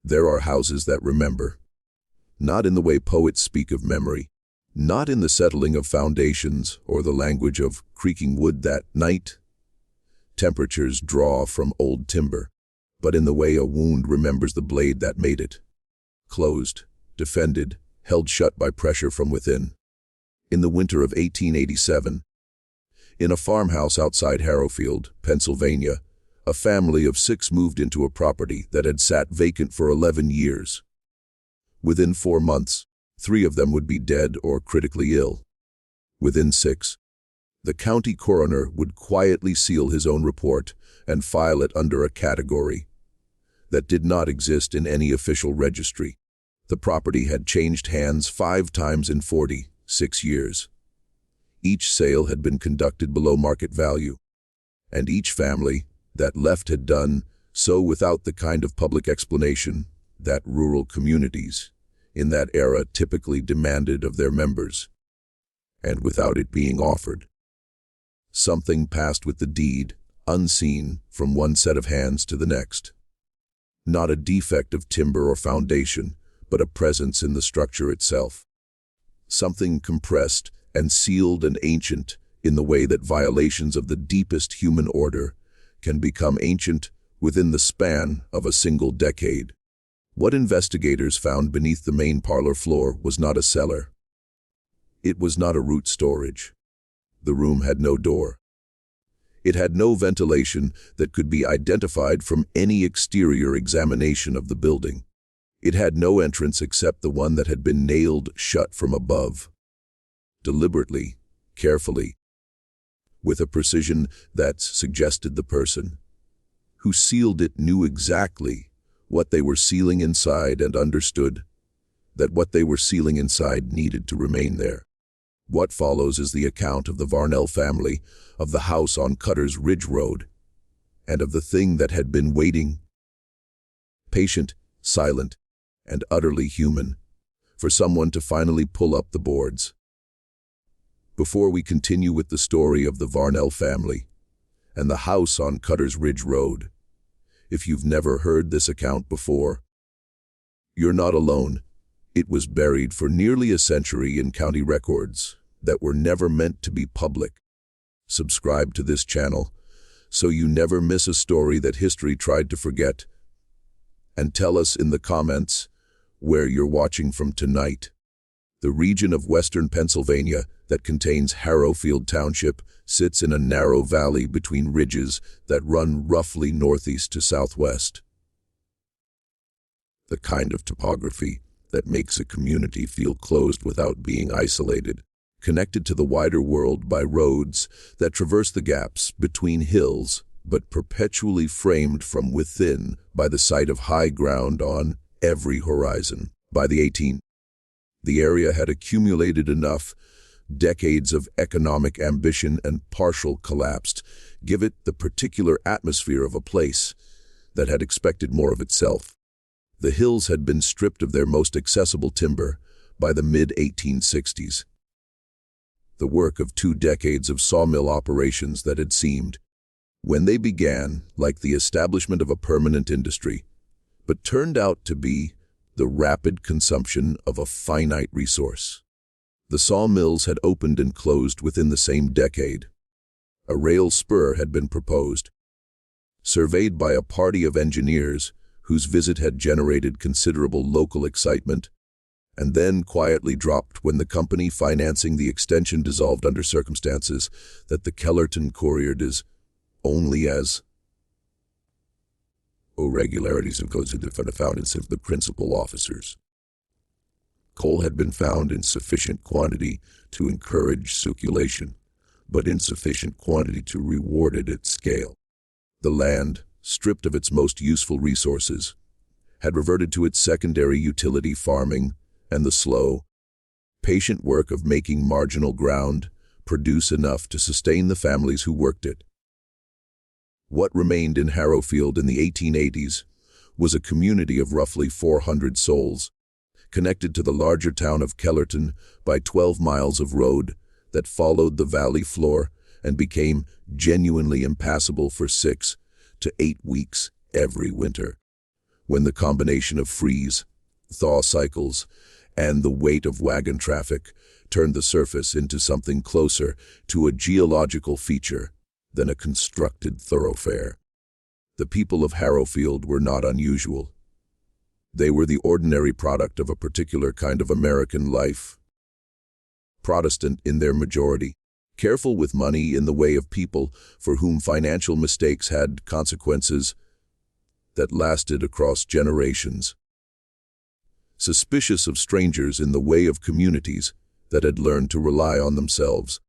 There are houses that remember, not in the way poets speak of memory, not in the settling of foundations or the language of creaking wood that night temperatures draw from old timber, but in the way a wound remembers the blade that made it. Closed, defended, held shut by pressure from within. In the winter of 1887, in a farmhouse outside Harrowfield, Pennsylvania, a family of 6 moved into a property that had sat vacant for 11 years. Within 4 months, 3 of them would be dead or critically ill. Within 6, the county coroner would quietly seal his own report and file it under a category that did not exist in any official registry. The property had changed hands 5 times in 46 years. Each sale had been conducted below market value, and each family that left had done so without the kind of public explanation that rural communities in that era typically demanded of their members, and without it being offered. Something passed with the deed, unseen, from one set of hands to the next. Not a defect of timber or foundation, but a presence in the structure itself. Something compressed and sealed and ancient in the way that violations of the deepest human order can become ancient within the span of a single decade. What investigators found beneath the main parlor floor was not a cellar. It was not a root storage. The room had no door. It had no ventilation that could be identified from any exterior examination of the building. It had no entrance except the one that had been nailed shut from above. Deliberately, carefully, with a precision that suggested the person who sealed it knew exactly what they were sealing inside and understood that what they were sealing inside needed to remain there. What follows is the account of the Varnell family, of the house on Cutter's Ridge Road, and of the thing that had been waiting, patient, silent, and utterly human, for someone to finally pull up the boards. Before we continue with the story of the Varnell family and the house on Cutter's Ridge Road, if you've never heard this account before, you're not alone. It was buried for nearly a century in county records that were never meant to be public. Subscribe to this channel so you never miss a story that history tried to forget. And tell us in the comments where you're watching from tonight. The region of western Pennsylvania that contains Harrowfield Township sits in a narrow valley between ridges that run roughly northeast to southwest. The kind of topography that makes a community feel closed without being isolated, connected to the wider world by roads that traverse the gaps between hills, but perpetually framed from within by the sight of high ground on every horizon. By the 18th, the area had accumulated enough decades of economic ambition and partial collapse give it the particular atmosphere of a place that had expected more of itself. The hills had been stripped of their most accessible timber by the mid-1860s. The work of 2 decades of sawmill operations that had seemed, when they began, like the establishment of a permanent industry, but turned out to be the rapid consumption of a finite resource. The sawmills had opened and closed within the same decade. A rail spur had been proposed, surveyed by a party of engineers whose visit had generated considerable local excitement, and then quietly dropped when the company financing the extension dissolved under circumstances that the Kellerton Couriered is only as irregularities of goes into the foundings of the principal officers. Coal had been found in sufficient quantity to encourage circulation, but insufficient quantity to reward it at scale. The land, stripped of its most useful resources, had reverted to its secondary utility farming, and the slow, patient work of making marginal ground produce enough to sustain the families who worked it. What remained in Harrowfield in the 1880s was a community of roughly 400 souls, connected to the larger town of Kellerton by 12 miles of road that followed the valley floor and became genuinely impassable for 6 to 8 weeks every winter. when the combination of freeze, thaw cycles, and the weight of wagon traffic turned the surface into something closer to a geological feature than a constructed thoroughfare. The people of Harrowfield were not unusual. They were the ordinary product of a particular kind of American life. Protestant in their majority, careful with money in the way of people for whom financial mistakes had consequences that lasted across generations. Suspicious of strangers in the way of communities that had learned to rely on themselves,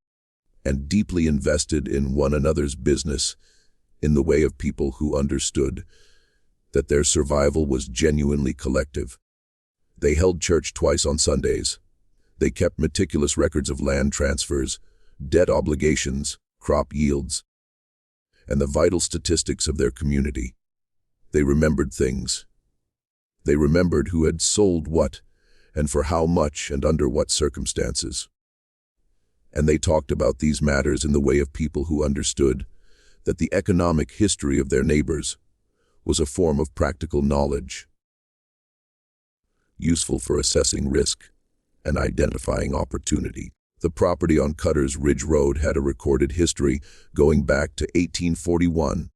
and deeply invested in one another's business in the way of people who understood that their survival was genuinely collective. They held church twice on Sundays. They kept meticulous records of land transfers, debt obligations, crop yields, and the vital statistics of their community. They remembered things. They remembered who had sold what, and for how much and under what circumstances. And they talked about these matters in the way of people who understood that the economic history of their neighbors was a form of practical knowledge, useful for assessing risk and identifying opportunity. The property on Cutter's Ridge Road had a recorded history going back to 1841,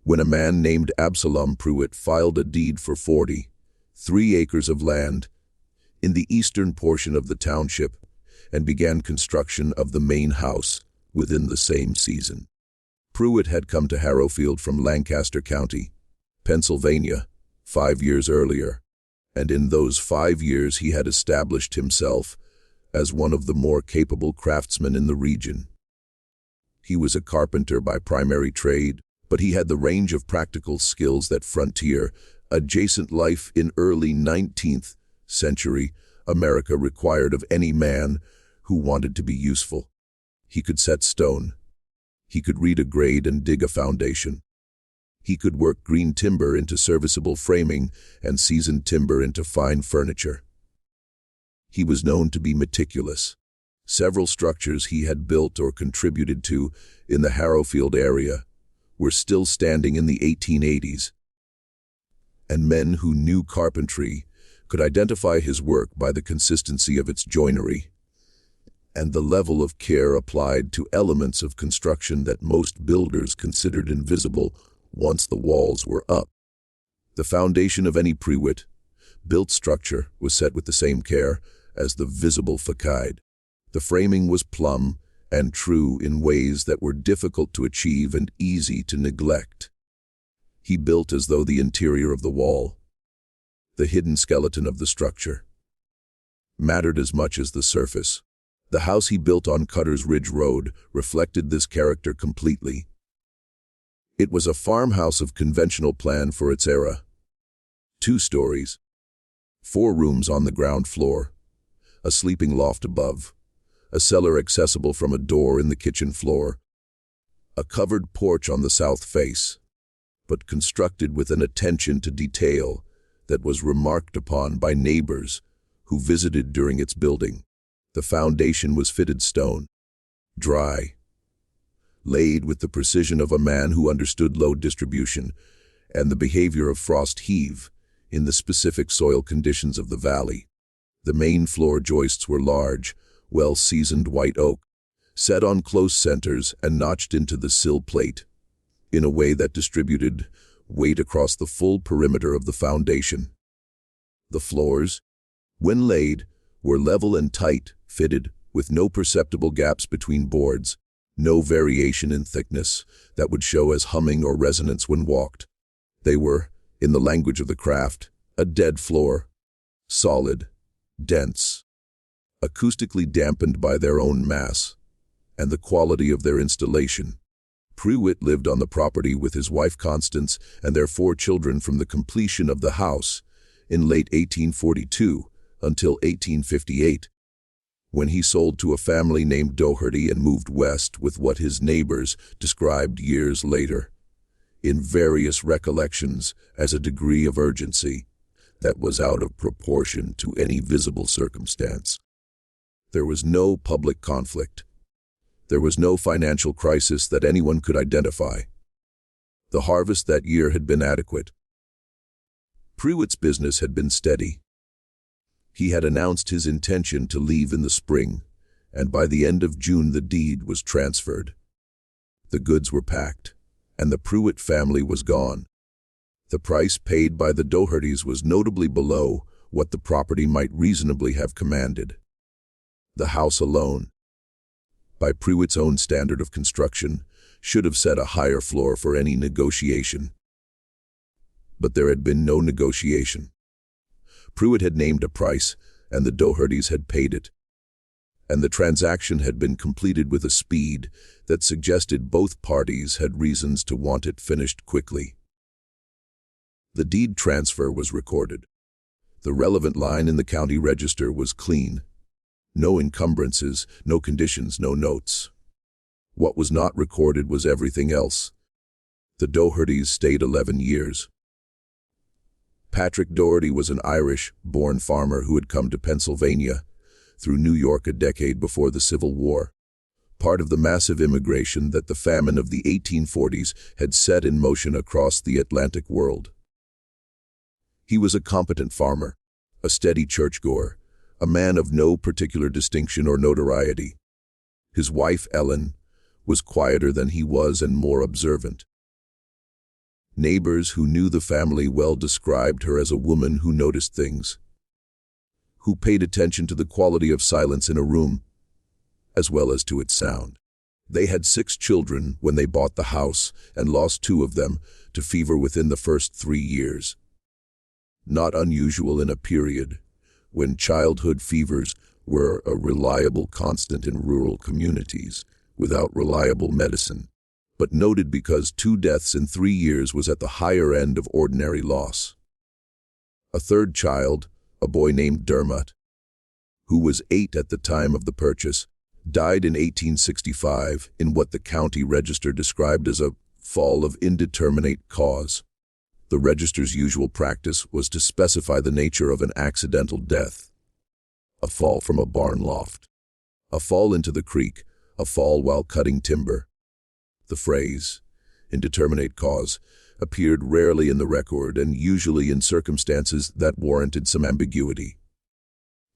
when a man named Absalom Pruitt filed a deed for 43 acres of land in the eastern portion of the township and began construction of the main house within the same season. Pruitt had come to Harrowfield from Lancaster County, Pennsylvania, 5 years earlier, and in those 5 years he had established himself as one of the more capable craftsmen in the region. He was a carpenter by primary trade, but he had the range of practical skills that frontier, adjacent life in early 19th century America required of any man who wanted to be useful. He could set stone. He could read a grade and dig a foundation. He could work green timber into serviceable framing and seasoned timber into fine furniture. He was known to be meticulous. Several structures he had built or contributed to in the Harrowfield area were still standing in the 1880s, and men who knew carpentry could identify his work by the consistency of its joinery and the level of care applied to elements of construction that most builders considered invisible once the walls were up. The foundation of any Pruitt-built structure was set with the same care as the visible facade. The framing was plumb and true in ways that were difficult to achieve and easy to neglect. He built as though the interior of the wall, the hidden skeleton of the structure, mattered as much as the surface. The house he built on Cutter's Ridge Road reflected this character completely. It was a farmhouse of conventional plan for its era. 2 stories, 4 rooms on the ground floor, a sleeping loft above, a cellar accessible from a door in the kitchen floor, a covered porch on the south face, but constructed with an attention to detail that was remarked upon by neighbors who visited during its building. The foundation was fitted stone, dry, laid with the precision of a man who understood load distribution and the behavior of frost heave in the specific soil conditions of the valley. The main floor joists were large, well-seasoned white oak, set on close centers and notched into the sill plate in a way that distributed weight across the full perimeter of the foundation. The floors, when laid, were level and tight, fitted, with no perceptible gaps between boards, no variation in thickness that would show as humming or resonance when walked. They were, in the language of the craft, a dead floor, solid, dense, acoustically dampened by their own mass and the quality of their installation. Pruitt lived on the property with his wife Constance and their 4 children from the completion of the house in late 1842 until 1858, when he sold to a family named Doherty and moved west with what his neighbors described years later, in various recollections, as a degree of urgency that was out of proportion to any visible circumstance. There was no public conflict. There was no financial crisis that anyone could identify. The harvest that year had been adequate. Prewitt's business had been steady. He had announced his intention to leave in the spring, and by the end of June the deed was transferred. The goods were packed, and the Prewitt family was gone. The price paid by the Dohertys was notably below what the property might reasonably have commanded. The house alone, by Prewitt's own standard of construction, should have set a higher floor for any negotiation. But there had been no negotiation. Prewitt had named a price, and the Dohertys had paid it. And the transaction had been completed with a speed that suggested both parties had reasons to want it finished quickly. The deed transfer was recorded. The relevant line in the county register was clean. No encumbrances, no conditions, no notes. What was not recorded was everything else. The Dohertys stayed 11 years. Patrick Doherty was an Irish-born farmer who had come to Pennsylvania through New York a decade before the Civil War, part of the massive immigration that the famine of the 1840s had set in motion across the Atlantic world. He was a competent farmer, a steady churchgoer, a man of no particular distinction or notoriety. His wife, Ellen, was quieter than he was and more observant. Neighbors who knew the family well described her as a woman who noticed things, who paid attention to the quality of silence in a room, as well as to its sound. They had 6 children when they bought the house and lost 2 of them to fever within the first 3 years. Not unusual in a period when childhood fevers were a reliable constant in rural communities without reliable medicine, but noted because 2 deaths in 3 years was at the higher end of ordinary loss. A third child, a boy named Dermot, who was 8 at the time of the purchase, died in 1865 in what the county register described as a fall of indeterminate cause. The register's usual practice was to specify the nature of an accidental death: a fall from a barn loft, a fall into the creek, a fall while cutting timber. The phrase, indeterminate cause, appeared rarely in the record and usually in circumstances that warranted some ambiguity.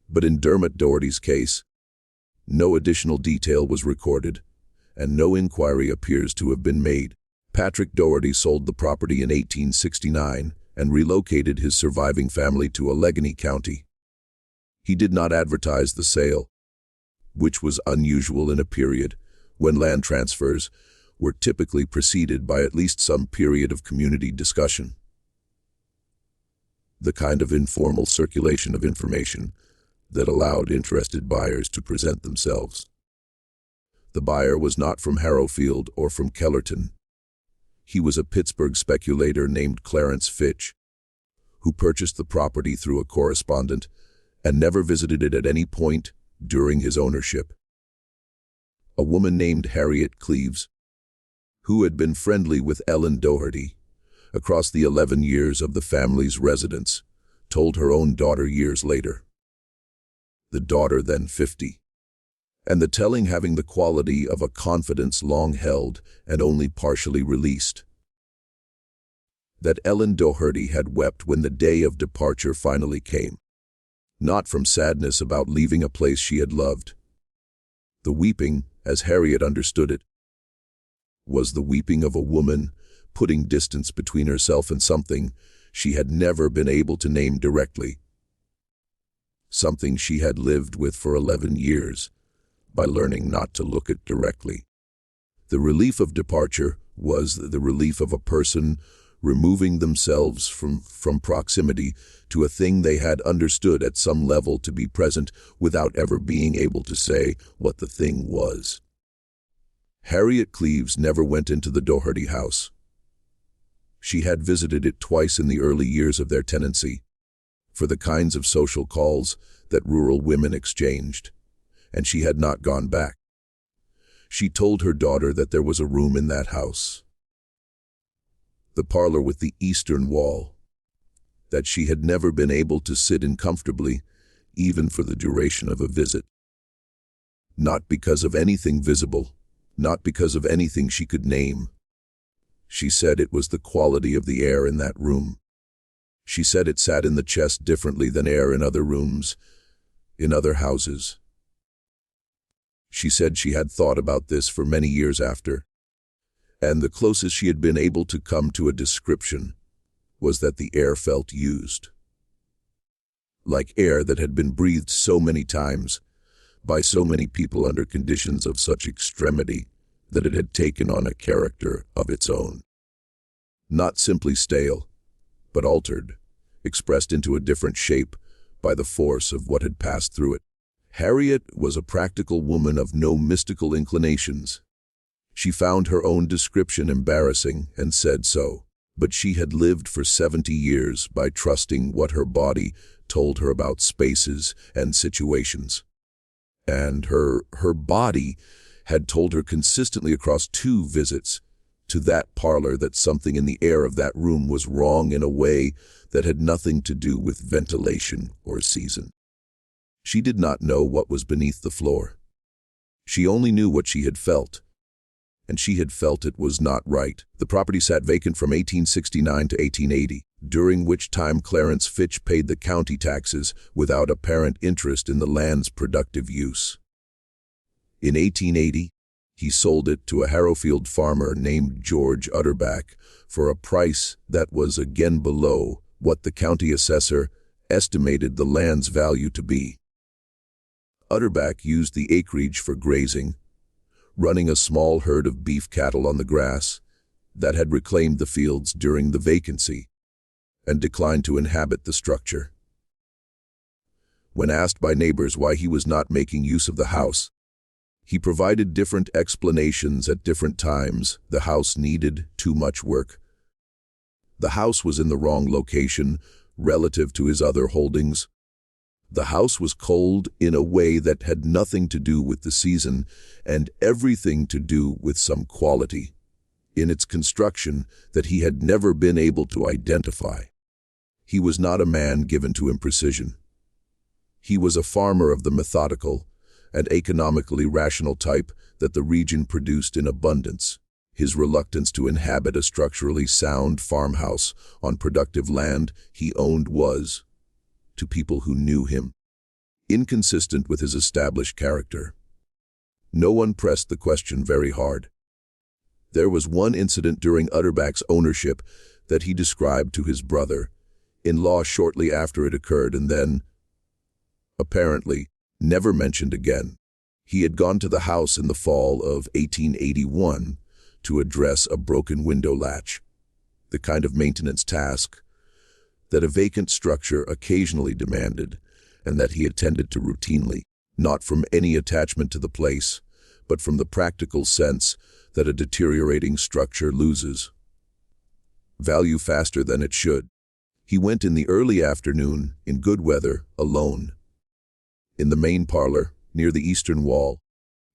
But in Dermot Doherty's case, no additional detail was recorded, and no inquiry appears to have been made. Patrick Doherty sold the property in 1869 and relocated his surviving family to Allegheny County. He did not advertise the sale, which was unusual in a period when land transfers were typically preceded by at least some period of community discussion. The kind of informal circulation of information that allowed interested buyers to present themselves. The buyer was not from Harrowfield or from Kellerton. He was a Pittsburgh speculator named Clarence Fitch, who purchased the property through a correspondent and never visited it at any point during his ownership. A woman named Harriet Cleves, who had been friendly with Ellen Doherty across the 11 years of the family's residence, told her own daughter years later. The daughter then 50. And the telling having the quality of a confidence long held and only partially released. That Ellen Doherty had wept when the day of departure finally came, not from sadness about leaving a place she had loved. The weeping, as Harriet understood it, was the weeping of a woman putting distance between herself and something she had never been able to name directly, something she had lived with for 11 years, by learning not to look it directly. The relief of departure was the relief of a person removing themselves from proximity to a thing they had understood at some level to be present without ever being able to say what the thing was. Harriet Cleves never went into the Doherty house. She had visited it twice in the early years of their tenancy, for the kinds of social calls that rural women exchanged, and she had not gone back. She told her daughter that there was a room in that house, the parlor with the eastern wall, that she had never been able to sit in comfortably, even for the duration of a visit. Not because of anything visible, not because of anything she could name. She said it was the quality of the air in that room. She said it sat in the chest differently than air in other rooms, in other houses. She said she had thought about this for many years after, and the closest she had been able to come to a description was that the air felt used. Like air that had been breathed so many times, by so many people under conditions of such extremity that it had taken on a character of its own. Not simply stale, but altered, expressed into a different shape by the force of what had passed through it. Harriet was a practical woman of no mystical inclinations. She found her own description embarrassing and said so, but she had lived for 70 years by trusting what her body told her about spaces and situations. And her body had told her consistently across 2 visits to that parlor that something in the air of that room was wrong in a way that had nothing to do with ventilation or season. She did not know what was beneath the floor. She only knew what she had felt, and she had felt it was not right. The property sat vacant from 1869 to 1880, during which time Clarence Fitch paid the county taxes without apparent interest in the land's productive use. In 1880, he sold it to a Harrowfield farmer named George Utterback for a price that was again below what the county assessor estimated the land's value to be. Utterback used the acreage for grazing, running a small herd of beef cattle on the grass that had reclaimed the fields during the vacancy, and declined to inhabit the structure. When asked by neighbors why he was not making use of the house, he provided different explanations at different times. The house needed too much work. The house was in the wrong location relative to his other holdings. The house was cold in a way that had nothing to do with the season and everything to do with some quality in its construction that he had never been able to identify. He was not a man given to imprecision. He was a farmer of the methodical and economically rational type that the region produced in abundance. His reluctance to inhabit a structurally sound farmhouse on productive land he owned was, to people who knew him, inconsistent with his established character. No one pressed the question very hard. There was one incident during Utterback's ownership that he described to his brother-in-law shortly after it occurred and then, apparently, never mentioned again. He had gone to the house in the fall of 1881 to address a broken window latch, the kind of maintenance task that a vacant structure occasionally demanded and that he attended to routinely, not from any attachment to the place, but from the practical sense that a deteriorating structure loses value faster than it should. He went in the early afternoon, in good weather, alone. In the main parlor, near the eastern wall,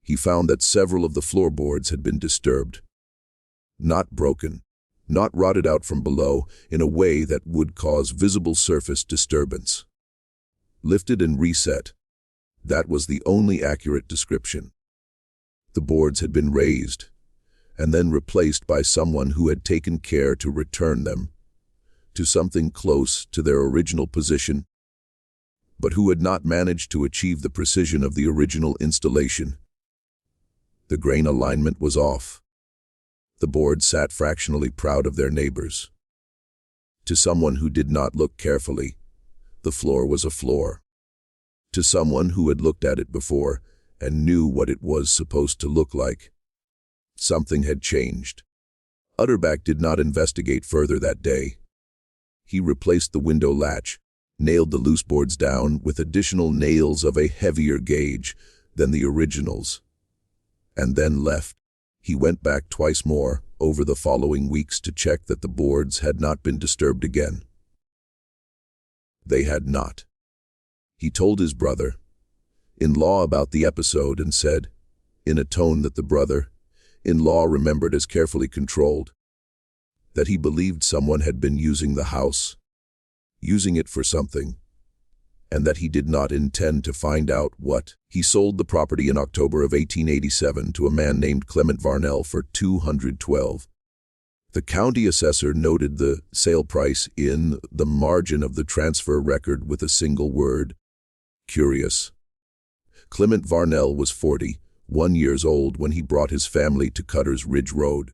he found that several of the floorboards had been disturbed. Not broken, not rotted out from below in a way that would cause visible surface disturbance. Lifted and reset. That was the only accurate description. The boards had been raised, and then replaced by someone who had taken care to return them to something close to their original position, but who had not managed to achieve the precision of the original installation. The grain alignment was off. The boards sat fractionally proud of their neighbors. To someone who did not look carefully, the floor was a floor. To someone who had looked at it before and knew what it was supposed to look like, something had changed. Utterback did not investigate further that day. He replaced the window latch, nailed the loose boards down with additional nails of a heavier gauge than the originals, and then left. He went back twice more over the following weeks to check that the boards had not been disturbed again. They had not. He told his brother-in-law about the episode and said, in a tone that the brother-in-law remembered as carefully controlled, that he believed someone had been using the house, using it for something, and that he did not intend to find out what. He sold the property in October of 1887 to a man named Clement Varnell for $212,000. The county assessor noted the sale price in the margin of the transfer record with a single word: curious. Clement Varnell was 41 years old when he brought his family to Cutter's Ridge Road.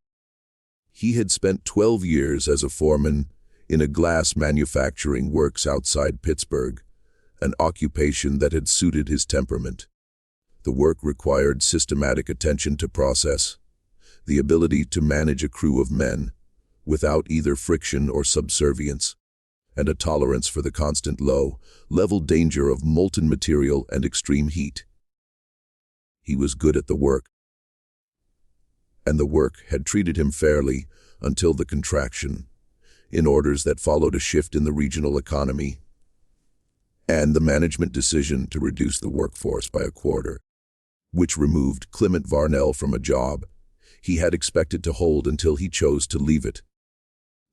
He had spent 12 years as a foreman in a glass manufacturing works outside Pittsburgh, an occupation that had suited his temperament. The work required systematic attention to process, the ability to manage a crew of men without either friction or subservience, and a tolerance for the constant low-level danger of molten material and extreme heat. He was good at the work, and the work had treated him fairly until the contraction in orders that followed a shift in the regional economy and the management decision to reduce the workforce by a quarter, which removed Clement Varnell from a job he had expected to hold until he chose to leave it.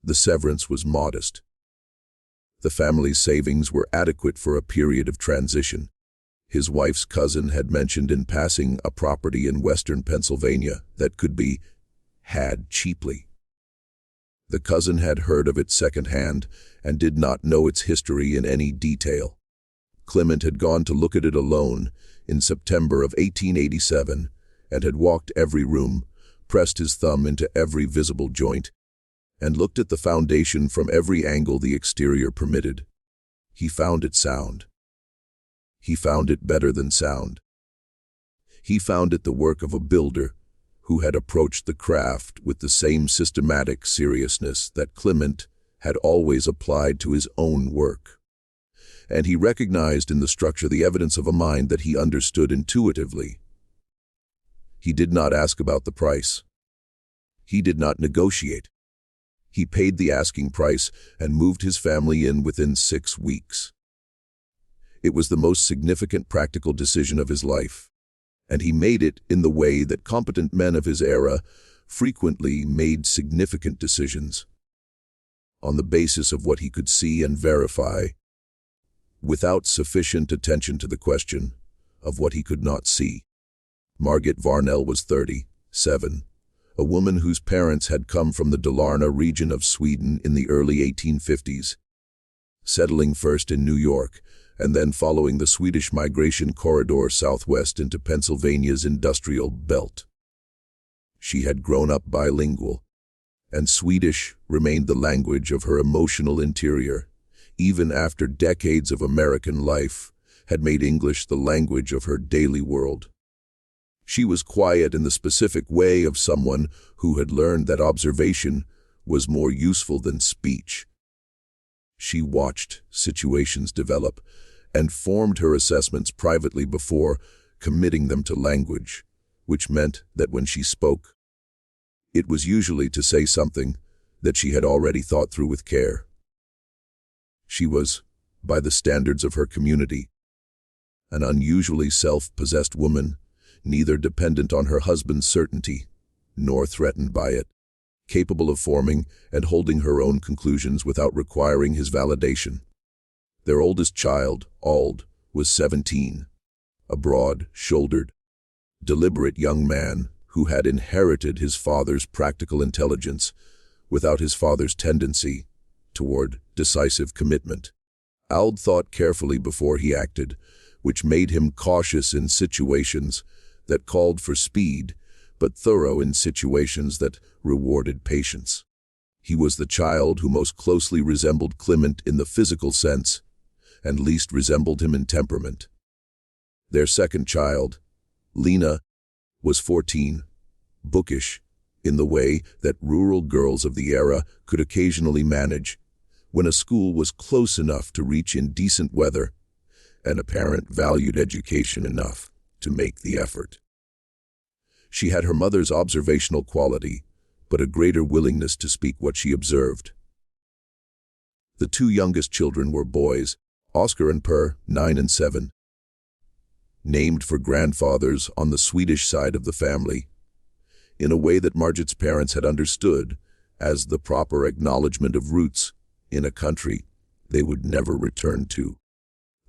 The severance was modest. The family's savings were adequate for a period of transition. His wife's cousin had mentioned in passing a property in western Pennsylvania that could be had cheaply. The cousin had heard of it secondhand and did not know its history in any detail. Clement had gone to look at it alone in September of 1887 and had walked every room, pressed his thumb into every visible joint, and looked at the foundation from every angle the exterior permitted. He found it sound. He found it better than sound. He found it the work of a builder who had approached the craft with the same systematic seriousness that Clement had always applied to his own work. And he recognized in the structure the evidence of a mind that he understood intuitively. He did not ask about the price. He did not negotiate. He paid the asking price and moved his family in within 6 weeks. It was the most significant practical decision of his life, and he made it in the way that competent men of his era frequently made significant decisions, on the basis of what he could see and verify, without sufficient attention to the question of what he could not see. Margit Varnell was 37, a woman whose parents had come from the Dalarna region of Sweden in the early 1850s, settling first in New York and then following the Swedish migration corridor southwest into Pennsylvania's industrial belt. She had grown up bilingual, and Swedish remained the language of her emotional interior, even after decades of American life had made English the language of her daily world. She was quiet in the specific way of someone who had learned that observation was more useful than speech. She watched situations develop and formed her assessments privately before committing them to language, which meant that when she spoke, it was usually to say something that she had already thought through with care. She was, by the standards of her community, an unusually self-possessed woman, neither dependent on her husband's certainty nor threatened by it, capable of forming and holding her own conclusions without requiring his validation. Their oldest child, Ald, was 17, a broad-shouldered, deliberate young man who had inherited his father's practical intelligence without his father's tendency toward decisive commitment. Ald thought carefully before he acted, which made him cautious in situations that called for speed, but thorough in situations that rewarded patience. He was the child who most closely resembled Clement in the physical sense, and least resembled him in temperament. Their second child, Lena, was 14, bookish, in the way that rural girls of the era could occasionally manage when a school was close enough to reach in decent weather, and a parent valued education enough to make the effort. She had her mother's observational quality, but a greater willingness to speak what she observed. The two youngest children were boys, Oscar and Per, 9 and 7, named for grandfathers on the Swedish side of the family, in a way that Margit's parents had understood as the proper acknowledgement of roots in a country they would never return to.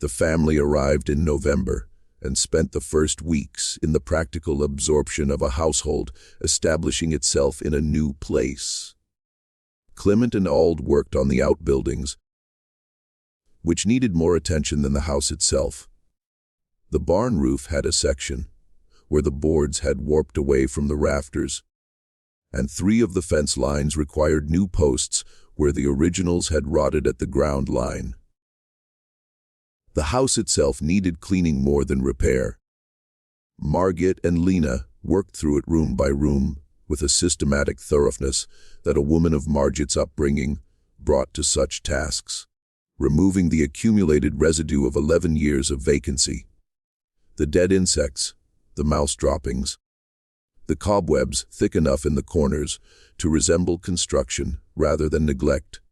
The family arrived in November and spent the first weeks in the practical absorption of a household establishing itself in a new place. Clement and Ald worked on the outbuildings, which needed more attention than the house itself. The barn roof had a section where the boards had warped away from the rafters, and 3 of the fence lines required new posts where the originals had rotted at the ground line. The house itself needed cleaning more than repair. Margit and Lena worked through it room by room with a systematic thoroughness that a woman of Margit's upbringing brought to such tasks, removing the accumulated residue of 11 years of vacancy. The dead insects, the mouse droppings, the cobwebs thick enough in the corners to resemble construction rather than neglect,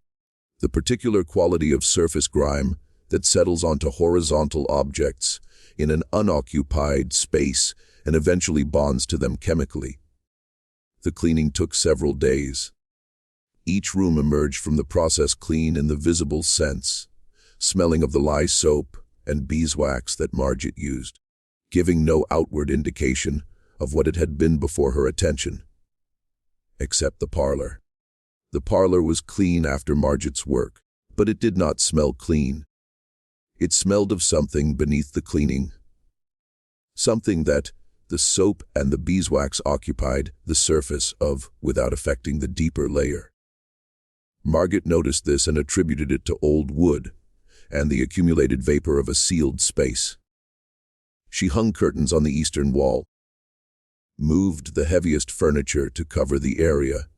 the particular quality of surface grime that settles onto horizontal objects in an unoccupied space and eventually bonds to them chemically. The cleaning took several days. Each room emerged from the process clean in the visible sense, smelling of the lye soap and beeswax that Margit used, giving no outward indication of what it had been before her attention. Except the parlor. The parlor was clean after Margit's work, but it did not smell clean. It smelled of something beneath the cleaning. Something that the soap and the beeswax occupied the surface of without affecting the deeper layer. Margit noticed this and attributed it to old wood and the accumulated vapor of a sealed space. She hung curtains on the eastern wall, moved the heaviest furniture to cover the area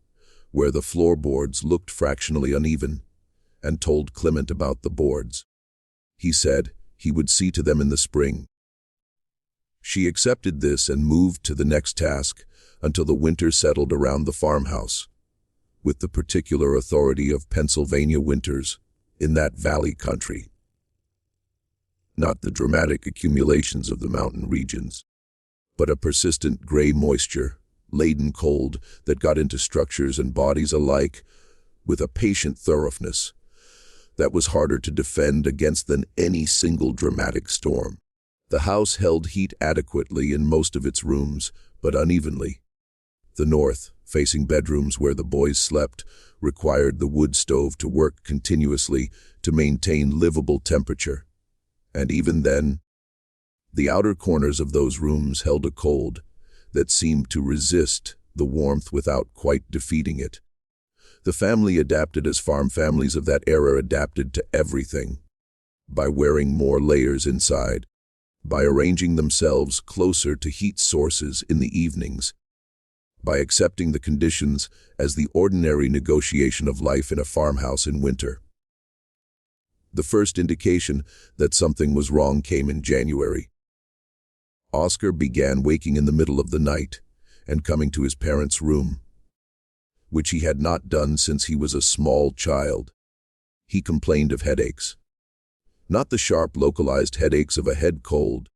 where the floorboards looked fractionally uneven, and told Clement about the boards. He said he would see to them in the spring. She accepted this and moved to the next task until the winter settled around the farmhouse, with the particular authority of Pennsylvania winters in that valley country. Not the dramatic accumulations of the mountain regions, but a persistent gray moisture, laden cold that got into structures and bodies alike with a patient thoroughness that was harder to defend against than any single dramatic storm. The house held heat adequately in most of its rooms, but unevenly. The north, facing bedrooms where the boys slept, required the wood stove to work continuously to maintain livable temperature. And even then, the outer corners of those rooms held a cold that seemed to resist the warmth without quite defeating it. The family adapted as farm families of that era adapted to everything, by wearing more layers inside, by arranging themselves closer to heat sources in the evenings, by accepting the conditions as the ordinary negotiation of life in a farmhouse in winter. The first indication that something was wrong came in January. Oscar began waking in the middle of the night and coming to his parents' room, which he had not done since he was a small child. He complained of headaches. Not the sharp, localized headaches of a head cold,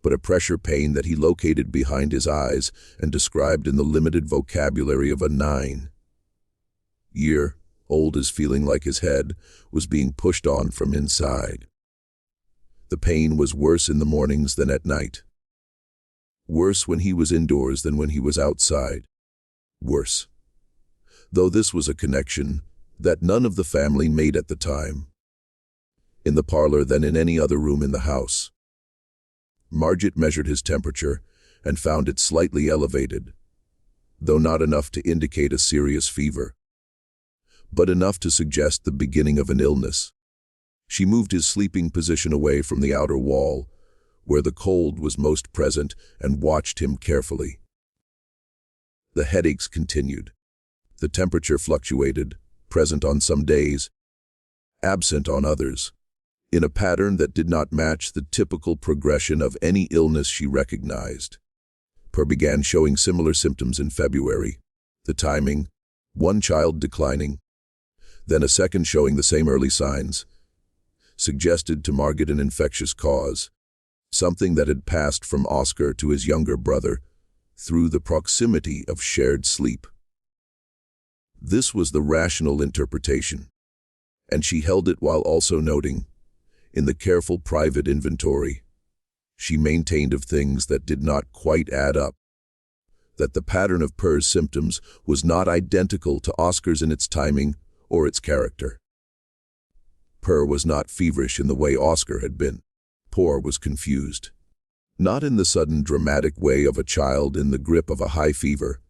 but a pressure pain that he located behind his eyes and described in the limited vocabulary of a 9-year-old as feeling like his head was being pushed on from inside. The pain was worse in the mornings than at night. Worse when he was indoors than when he was outside. Worse. Though this was a connection that none of the family made at the time. In the parlor than in any other room in the house. Margit measured his temperature and found it slightly elevated, though not enough to indicate a serious fever, but enough to suggest the beginning of an illness. She moved his sleeping position away from the outer wall, where the cold was most present, and watched him carefully. The headaches continued. The temperature fluctuated, present on some days, absent on others, in a pattern that did not match the typical progression of any illness she recognized. Per began showing similar symptoms in February. The timing, one child declining, then a second showing the same early signs, suggested to Margit an infectious cause, something that had passed from Oscar to his younger brother through the proximity of shared sleep. This was the rational interpretation, and she held it while also noting, in the careful private inventory she maintained of things that did not quite add up, that the pattern of Per's symptoms was not identical to Oscar's in its timing or its character. Per was not feverish in the way Oscar had been. Por was confused. Not in the sudden dramatic way of a child in the grip of a high fever,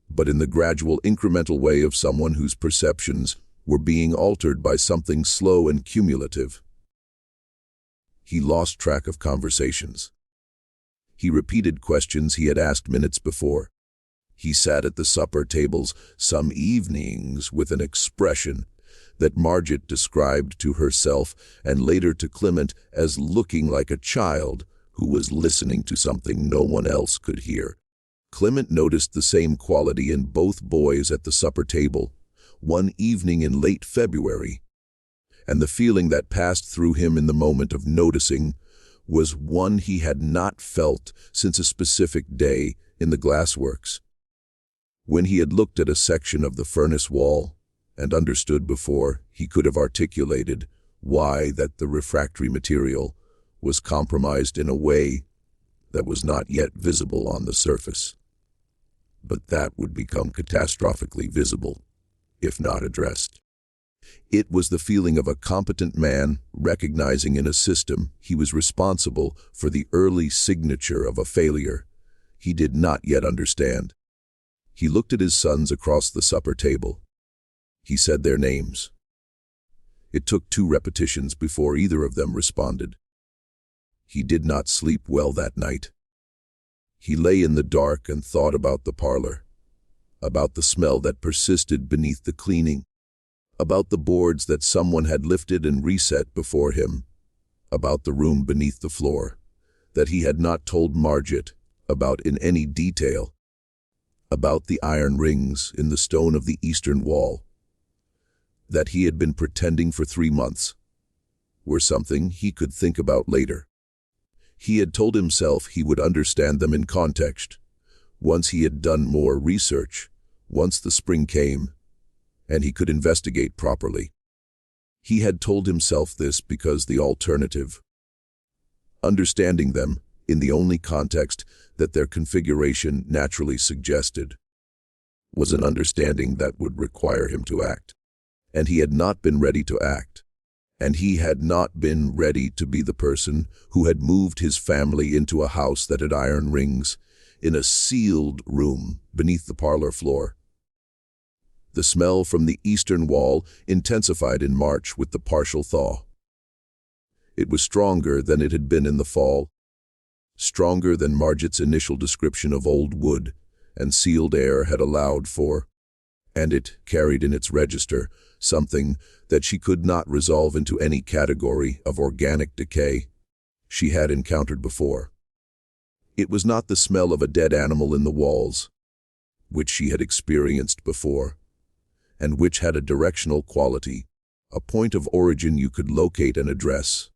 but in the gradual incremental way of someone whose perceptions were being altered by something slow and cumulative. He lost track of conversations. He repeated questions he had asked minutes before. He sat at the supper tables some evenings with an expression that Margit described to herself and later to Clement as looking like a child who was listening to something no one else could hear. Clement noticed the same quality in both boys at the supper table one evening in late February, and the feeling that passed through him in the moment of noticing was one he had not felt since a specific day in the glassworks, when he had looked at a section of the furnace wall and understood before he could have articulated why that the refractory material was compromised in a way that was not yet visible on the surface, but that would become catastrophically visible if not addressed. It was the feeling of a competent man recognizing in a system he was responsible for the early signature of a failure he did not yet understand. He looked at his sons across the supper table. He said their names. It took 2 repetitions before either of them responded. He did not sleep well that night. He lay in the dark and thought about the parlor, about the smell that persisted beneath the cleaning, about the boards that someone had lifted and reset before him, about the room beneath the floor that he had not told Margit about in any detail, about the iron rings in the stone of the eastern wall that he had been pretending for 3 months were something he could think about later. He had told himself he would understand them in context once he had done more research, once the spring came, and he could investigate properly. He had told himself this because the alternative, understanding them in the only context that their configuration naturally suggested, was an understanding that would require him to act. And he had not been ready to act. And he had not been ready to be the person who had moved his family into a house that had iron rings in a sealed room beneath the parlor floor. The smell from the eastern wall intensified in March with the partial thaw. It was stronger than it had been in the fall, stronger than Margit's initial description of old wood and sealed air had allowed for, and it carried in its register something that she could not resolve into any category of organic decay she had encountered before. It was not the smell of a dead animal in the walls, which she had experienced before, and which had a directional quality, a point of origin you could locate and address.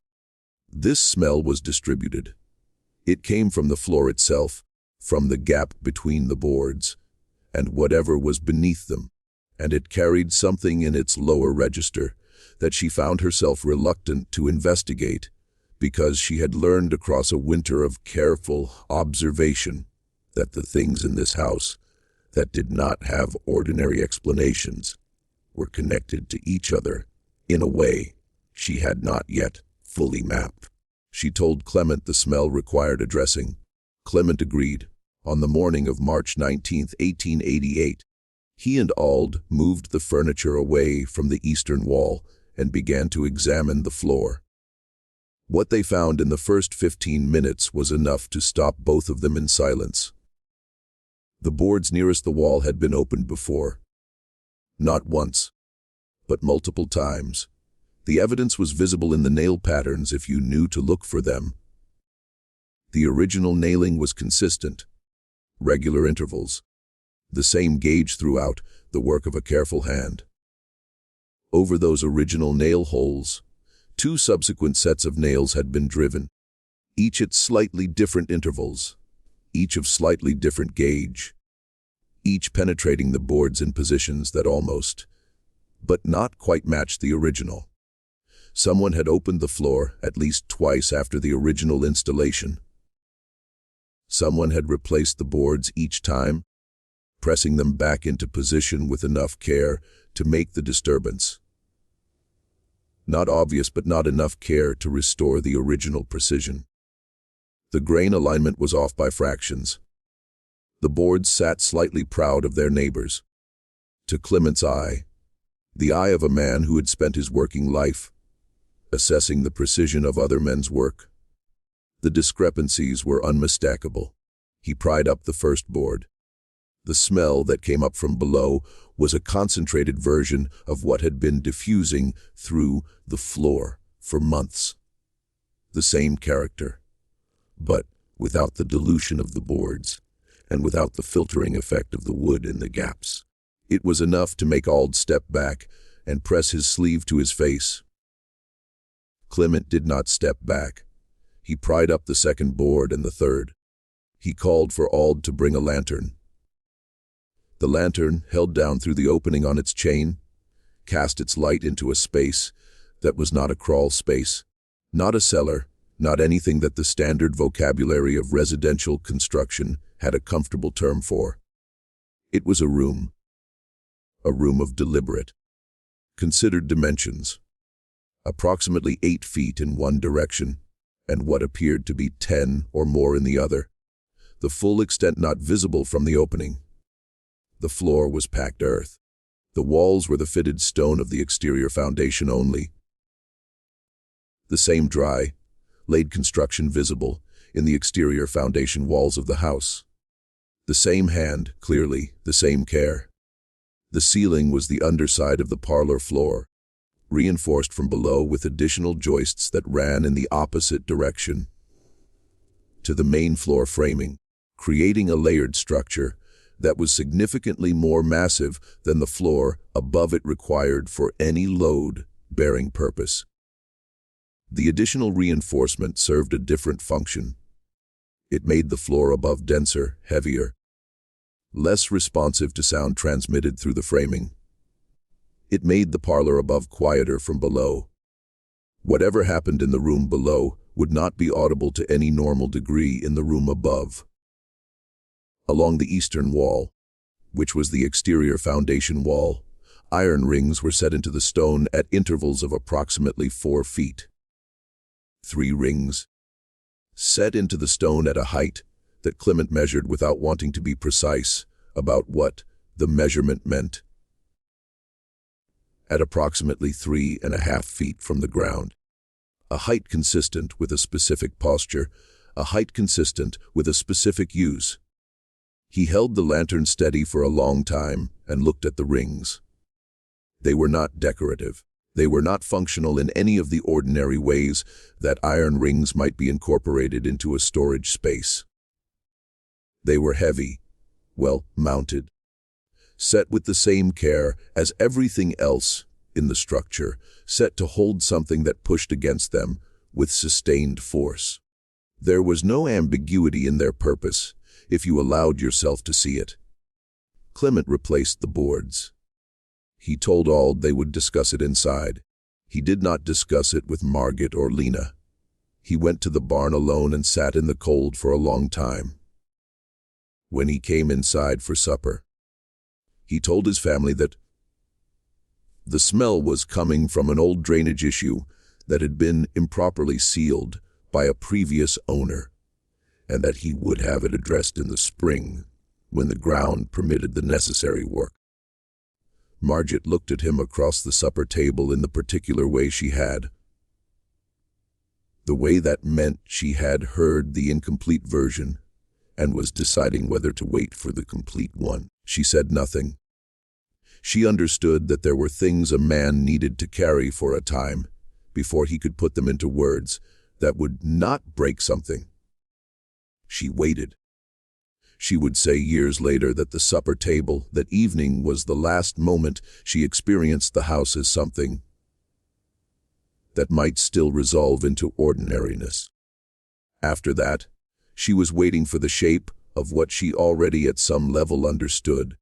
This smell was distributed. It came from the floor itself, from the gap between the boards, and whatever was beneath them, and it carried something in its lower register that she found herself reluctant to investigate because she had learned across a winter of careful observation that the things in this house that did not have ordinary explanations were connected to each other in a way she had not yet fully mapped. She told Clement the smell required addressing. Clement agreed. On the morning of March 19, 1888, he and Ald moved the furniture away from the eastern wall and began to examine the floor. What they found in the first 15 minutes was enough to stop both of them in silence. The boards nearest the wall had been opened before. Not once, but multiple times. The evidence was visible in the nail patterns if you knew to look for them. The original nailing was consistent, regular intervals, the same gauge throughout, the work of a careful hand. Over those original nail holes, 2 subsequent sets of nails had been driven, each at slightly different intervals, each of slightly different gauge, each penetrating the boards in positions that almost, but not quite matched the original. Someone had opened the floor at least twice after the original installation. Someone had replaced the boards each time, pressing them back into position with enough care to make the disturbance. Not obvious, but not enough care to restore the original precision. The grain alignment was off by fractions. The boards sat slightly proud of their neighbors. To Clement's eye, the eye of a man who had spent his working life assessing the precision of other men's work, the discrepancies were unmistakable. He pried up the first board. The smell that came up from below was a concentrated version of what had been diffusing through the floor for months. The same character, but without the dilution of the boards and without the filtering effect of the wood in the gaps. It was enough to make Ald step back and press his sleeve to his face. Clement did not step back. He pried up the second board and the third. He called for Ald to bring a lantern. The lantern, held down through the opening on its chain, cast its light into a space that was not a crawl space, not a cellar, not anything that the standard vocabulary of residential construction had a comfortable term for. It was a room of deliberate, considered dimensions, approximately 8 feet in one direction, and what appeared to be 10 or more in the other, the full extent not visible from the opening. The floor was packed earth. The walls were the fitted stone of the exterior foundation only. The same dry, laid construction visible in the exterior foundation walls of the house. The same hand, clearly, the same care. The ceiling was the underside of the parlor floor, reinforced from below with additional joists that ran in the opposite direction to the main floor framing, creating a layered structure that was significantly more massive than the floor above it required for any load-bearing purpose. The additional reinforcement served a different function. It made the floor above denser, heavier, less responsive to sound transmitted through the framing. It made the parlor above quieter from below. Whatever happened in the room below would not be audible to any normal degree in the room above. Along the eastern wall, which was the exterior foundation wall, iron rings were set into the stone at intervals of approximately 4 feet. 3 rings, set into the stone at a height that Clement measured without wanting to be precise about what the measurement meant. At approximately 3.5 feet from the ground, a height consistent with a specific posture, a height consistent with a specific use. He held the lantern steady for a long time and looked at the rings. They were not decorative. They were not functional in any of the ordinary ways that iron rings might be incorporated into a storage space. They were heavy, well mounted, set with the same care as everything else in the structure, set to hold something that pushed against them with sustained force. There was no ambiguity in their purpose, if you allowed yourself to see it. Clement replaced the boards. He told Ald they would discuss it inside. He did not discuss it with Margit or Lena. He went to the barn alone and sat in the cold for a long time. When he came inside for supper, he told his family that the smell was coming from an old drainage issue that had been improperly sealed by a previous owner, and that he would have it addressed in the spring when the ground permitted the necessary work. Margit looked at him across the supper table in the particular way she had. The way that meant she had heard the incomplete version and was deciding whether to wait for the complete one. She said nothing. She understood that there were things a man needed to carry for a time before he could put them into words that would not break something. She waited. She would say years later that the supper table that evening was the last moment she experienced the house as something that might still resolve into ordinariness. After that, she was waiting for the shape of what she already at some level understood.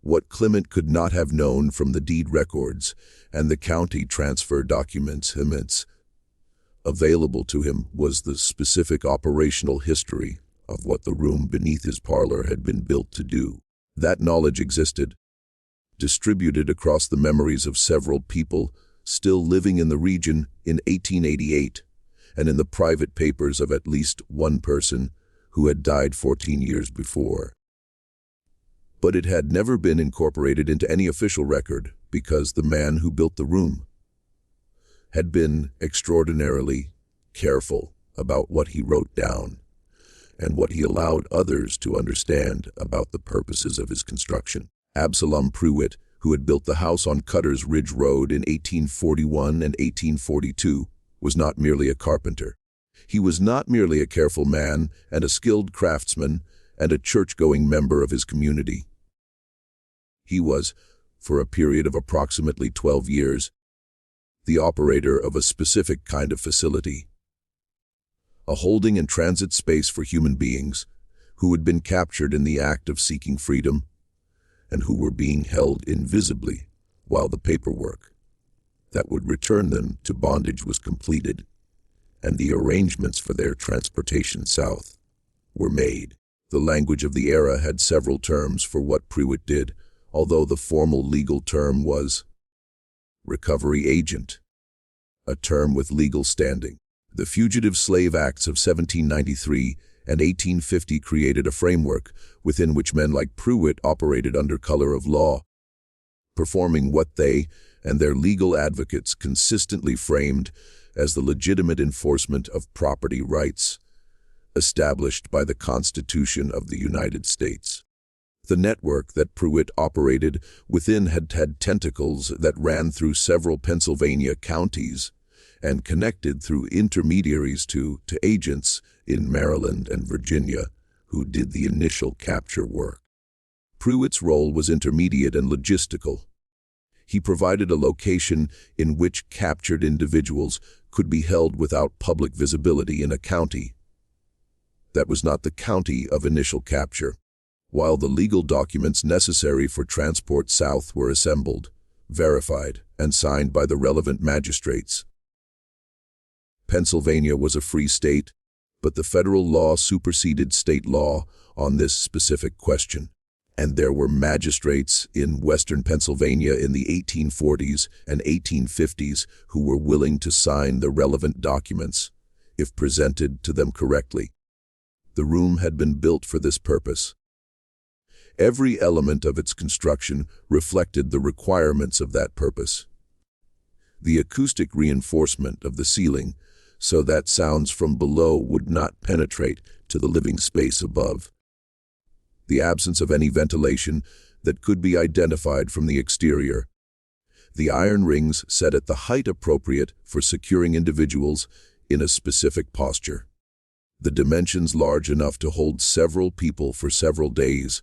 What Clement could not have known from the deed records and the county transfer documents available to him was the specific operational history of what the room beneath his parlor had been built to do. That knowledge existed, distributed across the memories of several people still living in the region in 1888, and in the private papers of at least one person who had died 14 years before. But it had never been incorporated into any official record because the man who built the room had been extraordinarily careful about what he wrote down and what he allowed others to understand about the purposes of his construction. Absalom Pruitt, who had built the house on Cutter's Ridge Road in 1841 and 1842, was not merely a carpenter. He was not merely a careful man and a skilled craftsman and a church-going member of his community. He was, for a period of approximately 12 years, the operator of a specific kind of facility, a holding and transit space for human beings who had been captured in the act of seeking freedom and who were being held invisibly while the paperwork that would return them to bondage was completed and the arrangements for their transportation south were made. The language of the era had several terms for what Pruitt did, although the formal legal term was recovery agent, a term with legal standing. The Fugitive Slave Acts of 1793 and 1850 created a framework within which men like Pruitt operated under color of law, performing what they and their legal advocates consistently framed as the legitimate enforcement of property rights established by the Constitution of the United States. The network that Pruitt operated within had tentacles that ran through several Pennsylvania counties and connected through intermediaries to agents in Maryland and Virginia who did the initial capture work. Pruitt's role was intermediate and logistical. He provided a location in which captured individuals could be held without public visibility in a county that was not the county of initial capture, while the legal documents necessary for transport south were assembled, verified, and signed by the relevant magistrates. Pennsylvania was a free state, but the federal law superseded state law on this specific question, and there were magistrates in western Pennsylvania in the 1840s and 1850s who were willing to sign the relevant documents if presented to them correctly. The room had been built for this purpose. Every element of its construction reflected the requirements of that purpose. The acoustic reinforcement of the ceiling so that sounds from below would not penetrate to the living space above. The absence of any ventilation that could be identified from the exterior. The iron rings set at the height appropriate for securing individuals in a specific posture. The dimensions large enough to hold several people for several days,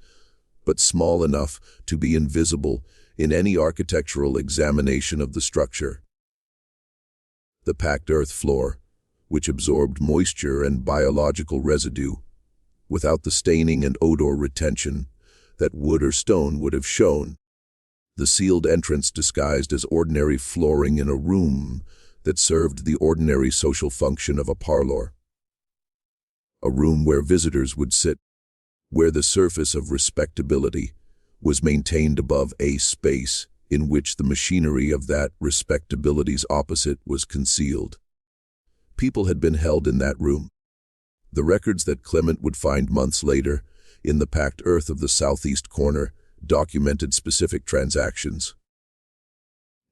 but small enough to be invisible in any architectural examination of the structure. The packed earth floor, which absorbed moisture and biological residue, without the staining and odor retention that wood or stone would have shown. The sealed entrance disguised as ordinary flooring in a room that served the ordinary social function of a parlor. A room where visitors would sit, where the surface of respectability was maintained above a space in which the machinery of that respectability's opposite was concealed. People had been held in that room. The records that Clement would find months later in the packed earth of the southeast corner documented specific transactions.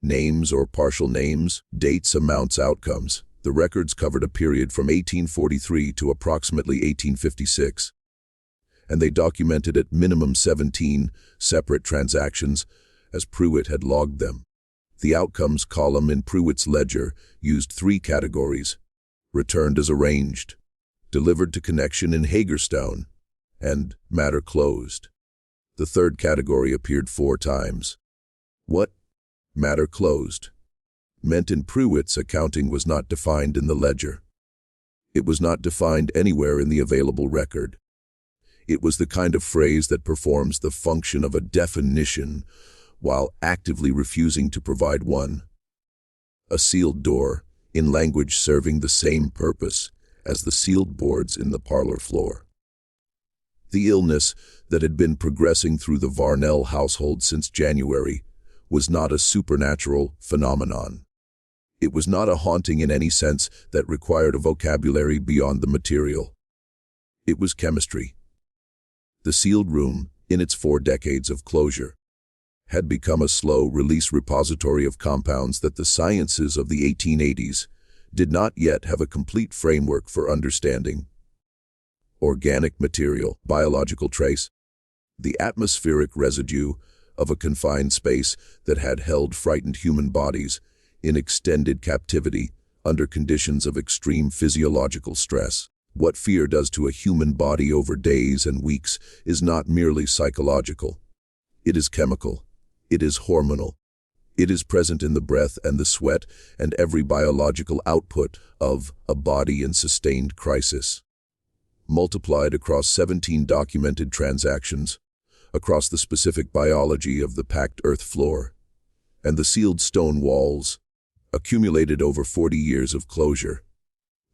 Names or partial names, dates, amounts, outcomes. The records covered a period from 1843 to approximately 1856, and they documented at minimum 17 separate transactions as Pruitt had logged them. The outcomes column in Pruitt's ledger used 3 categories: returned as arranged, delivered to connection in Hagerstown, and matter closed. The third category appeared 4 times. What matter closed meant in Pruitt's accounting was not defined in the ledger. It was not defined anywhere in the available record. It was the kind of phrase that performs the function of a definition while actively refusing to provide one. A sealed door, in language serving the same purpose as the sealed boards in the parlor floor. The illness that had been progressing through the Varnell household since January was not a supernatural phenomenon. It was not a haunting in any sense that required a vocabulary beyond the material. It was chemistry. The sealed room, in its 4 decades of closure, had become a slow-release repository of compounds that the sciences of the 1880s did not yet have a complete framework for understanding. Organic material, biological trace, the atmospheric residue of a confined space that had held frightened human bodies in extended captivity under conditions of extreme physiological stress. What fear does to a human body over days and weeks is not merely psychological. It is chemical. It is hormonal. It is present in the breath and the sweat and every biological output of a body in sustained crisis. Multiplied across 17 documented transactions, across the specific biology of the packed earth floor, and the sealed stone walls, accumulated over 40 years of closure,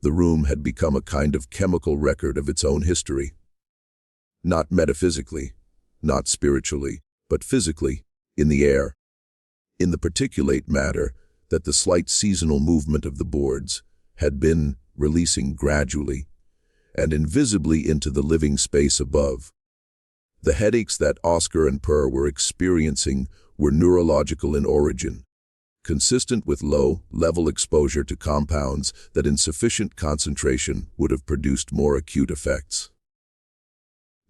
the room had become a kind of chemical record of its own history. Not metaphysically, not spiritually, but physically, in the air, in the particulate matter that the slight seasonal movement of the boards had been releasing gradually and invisibly into the living space above. The headaches that Oscar and Per were experiencing were neurological in origin, consistent with low-level exposure to compounds that in sufficient concentration would have produced more acute effects.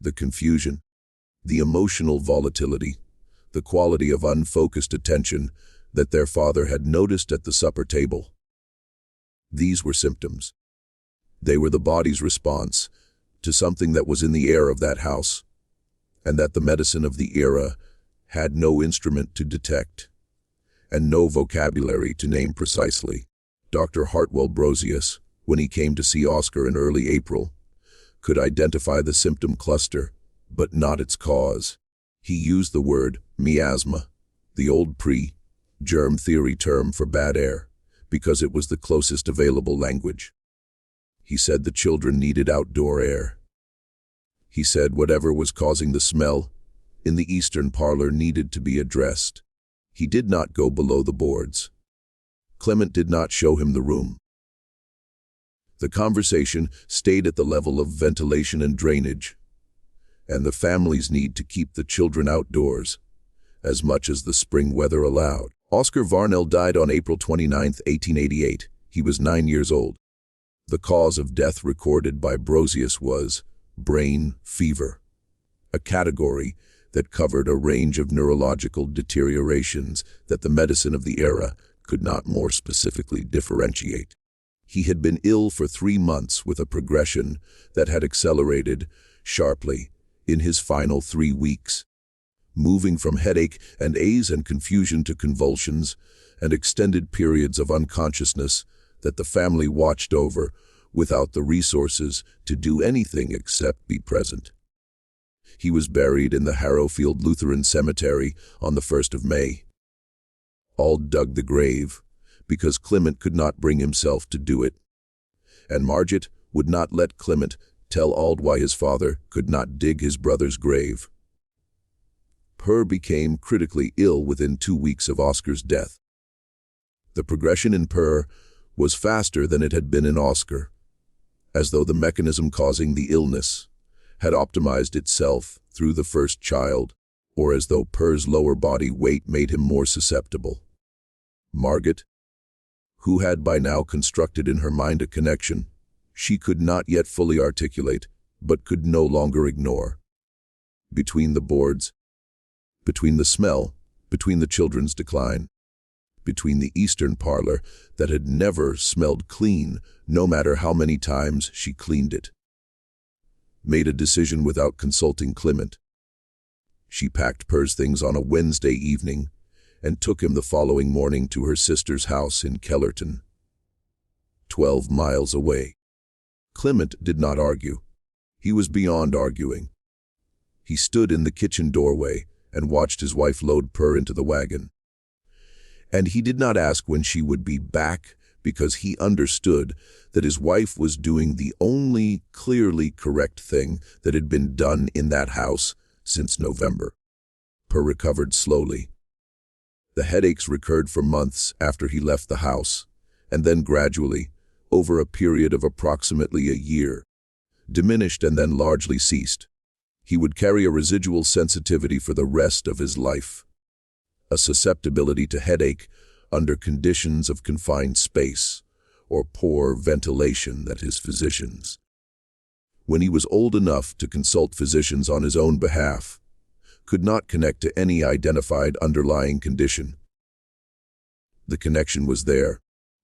The confusion, the emotional volatility, the quality of unfocused attention that their father had noticed at the supper table. These were symptoms. They were the body's response to something that was in the air of that house, and that the medicine of the era had no instrument to detect, and no vocabulary to name precisely. Dr. Hartwell Brosius, when he came to see Oscar in early April, could identify the symptom cluster, but not its cause. He used the word miasma, the old pre-germ theory term for bad air, because it was the closest available language. He said the children needed outdoor air. He said whatever was causing the smell in the eastern parlor needed to be addressed. He did not go below the boards. Clement did not show him the room. The conversation stayed at the level of ventilation and drainage, and the family's need to keep the children outdoors, as much as the spring weather allowed. Oscar Varnell died on April 29, 1888. He was 9 years old. The cause of death recorded by Brosius was brain fever, a category that covered a range of neurological deteriorations that the medicine of the era could not more specifically differentiate. He had been ill for 3 months with a progression that had accelerated sharply in his final 3 weeks, moving from headache and aze and confusion to convulsions and extended periods of unconsciousness that the family watched over without the resources to do anything except be present. He was buried in the Harrowfield Lutheran Cemetery on the 1st of May. All dug the grave because Clement could not bring himself to do it, and Margit would not let Clement tell Ald why his father could not dig his brother's grave. Per became critically ill within 2 weeks of Oscar's death. The progression in Per was faster than it had been in Oscar, as though the mechanism causing the illness had optimized itself through the first child, or as though Per's lower body weight made him more susceptible. Margit, who had by now constructed in her mind a connection she could not yet fully articulate, but could no longer ignore, between the boards, between the smell, between the children's decline, between the eastern parlor that had never smelled clean, no matter how many times she cleaned it, made a decision without consulting Clement. She packed Per's things on a Wednesday evening and took him the following morning to her sister's house in Kellerton, 12 miles away. Clement did not argue. He was beyond arguing. He stood in the kitchen doorway and watched his wife load Per into the wagon. And he did not ask when she would be back because he understood that his wife was doing the only clearly correct thing that had been done in that house since November. Per recovered slowly. The headaches recurred for months after he left the house, and then gradually, over a period of approximately a year, diminished and then largely ceased. He would carry a residual sensitivity for the rest of his life, a susceptibility to headache under conditions of confined space or poor ventilation that his physicians. When he was old enough to consult physicians on his own behalf, could not connect to any identified underlying condition. The connection was there,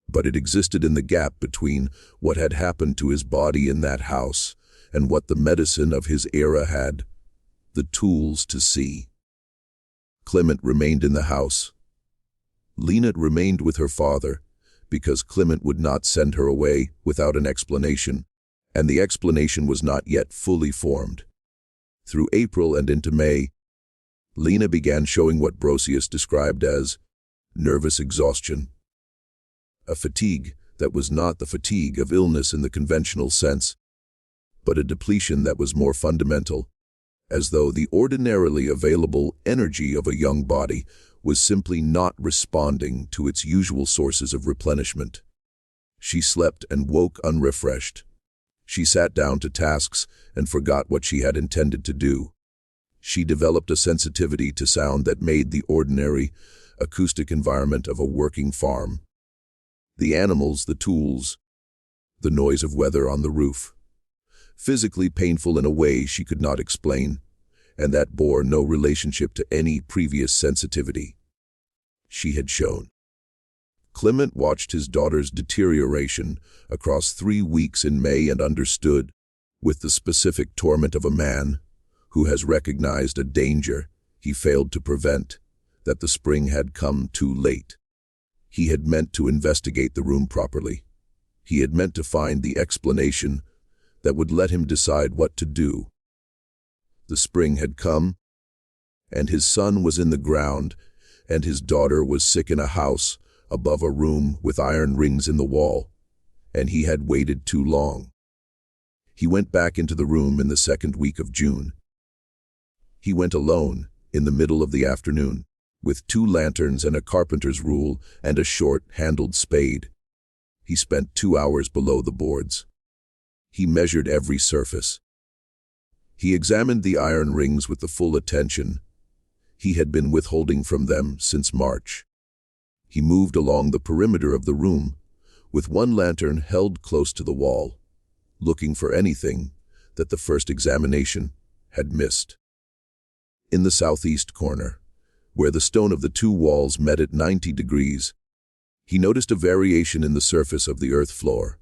but it existed in the gap between what had happened to his body in that house and what the medicine of his era had the tools to see. Clement remained in the house. Lena remained with her father because Clement would not send her away without an explanation, and the explanation was not yet fully formed. Through April and into May, Lena began showing what Brosius described as nervous exhaustion, a fatigue that was not the fatigue of illness in the conventional sense, but a depletion that was more fundamental, as though the ordinarily available energy of a young body was simply not responding to its usual sources of replenishment. She slept and woke unrefreshed. She sat down to tasks and forgot what she had intended to do. She developed a sensitivity to sound that made the ordinary, acoustic environment of a working farm. The animals, the tools, the noise of weather on the roof. Physically painful in a way she could not explain, and that bore no relationship to any previous sensitivity she had shown. Clement watched his daughter's deterioration across 3 weeks in May and understood, with the specific torment of a man who has recognized a danger he failed to prevent, that the spring had come too late. He had meant to investigate the room properly. He had meant to find the explanation that would let him decide what to do. The spring had come, and his son was in the ground, and his daughter was sick in a house above a room with iron rings in the wall, and he had waited too long. He went back into the room in the 2nd week of June. He went alone, in the middle of the afternoon, with 2 lanterns and a carpenter's rule and a short-handled spade. He spent 2 hours below the boards. He measured every surface. He examined the iron rings with the full attention he had been withholding from them since March. He moved along the perimeter of the room, with 1 lantern held close to the wall, looking for anything that the first examination had missed. In the southeast corner, where the stone of the 2 walls met at 90 degrees, he noticed a variation in the surface of the earth floor.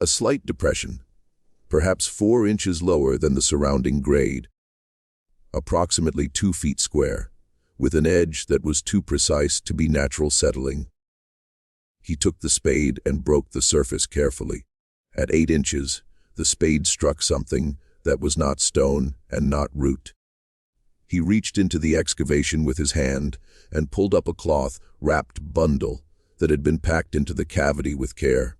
A slight depression, perhaps 4 inches lower than the surrounding grade, approximately 2 feet square, with an edge that was too precise to be natural settling. He took the spade and broke the surface carefully. At 8 inches, the spade struck something that was not stone and not root. He reached into the excavation with his hand and pulled up a cloth-wrapped bundle that had been packed into the cavity with care.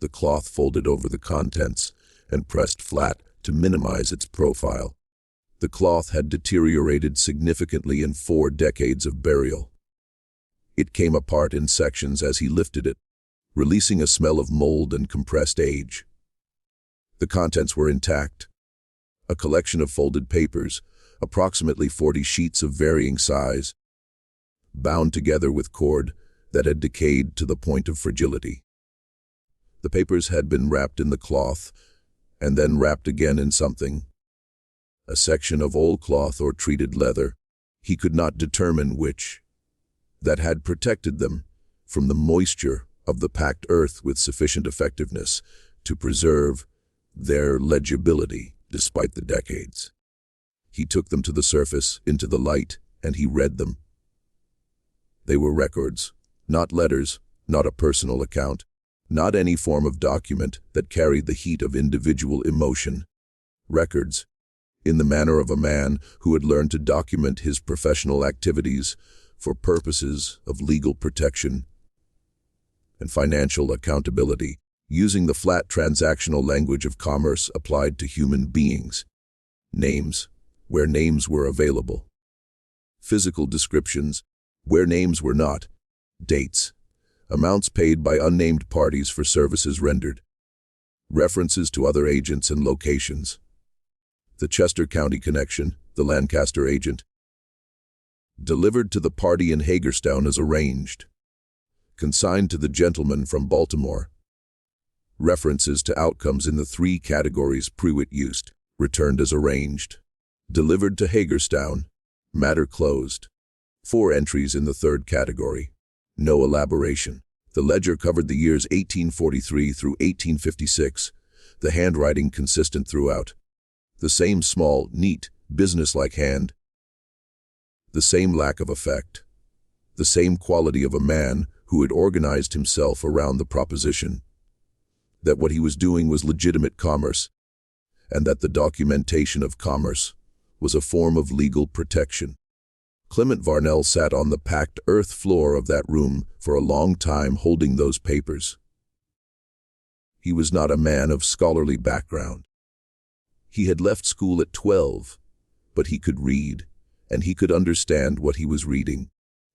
The cloth folded over the contents and pressed flat to minimize its profile. The cloth had deteriorated significantly in 4 decades of burial. It came apart in sections as he lifted it, releasing a smell of mold and compressed age. The contents were intact. A collection of folded papers, approximately 40 sheets of varying size, bound together with cord that had decayed to the point of fragility. The papers had been wrapped in the cloth, and then wrapped again in something. A section of old cloth or treated leather, he could not determine which, that had protected them from the moisture of the packed earth with sufficient effectiveness to preserve their legibility despite the decades. He took them to the surface, into the light, and he read them. They were records, not letters, not a personal account, not any form of document that carried the heat of individual emotion. Records, in the manner of a man who had learned to document his professional activities for purposes of legal protection and financial accountability, using the flat transactional language of commerce applied to human beings. Names, where names were available. Physical descriptions, where names were not. Dates, amounts paid by unnamed parties for services rendered. References to other agents and locations. The Chester County connection, the Lancaster agent. Delivered to the party in Hagerstown as arranged. Consigned to the gentleman from Baltimore. References to outcomes in the 3 categories Pruitt used. Returned as arranged. Delivered to Hagerstown. Matter closed. 4 entries in the 3rd category. No elaboration. The ledger covered the years 1843 through 1856, the handwriting consistent throughout. The same small, neat, businesslike hand. The same lack of effect. The same quality of a man who had organized himself around the proposition that what he was doing was legitimate commerce, and that the documentation of commerce was a form of legal protection. Clement Varnell sat on the packed earth floor of that room for a long time holding those papers. He was not a man of scholarly background. He had left school at 12, but he could read, and he could understand what he was reading,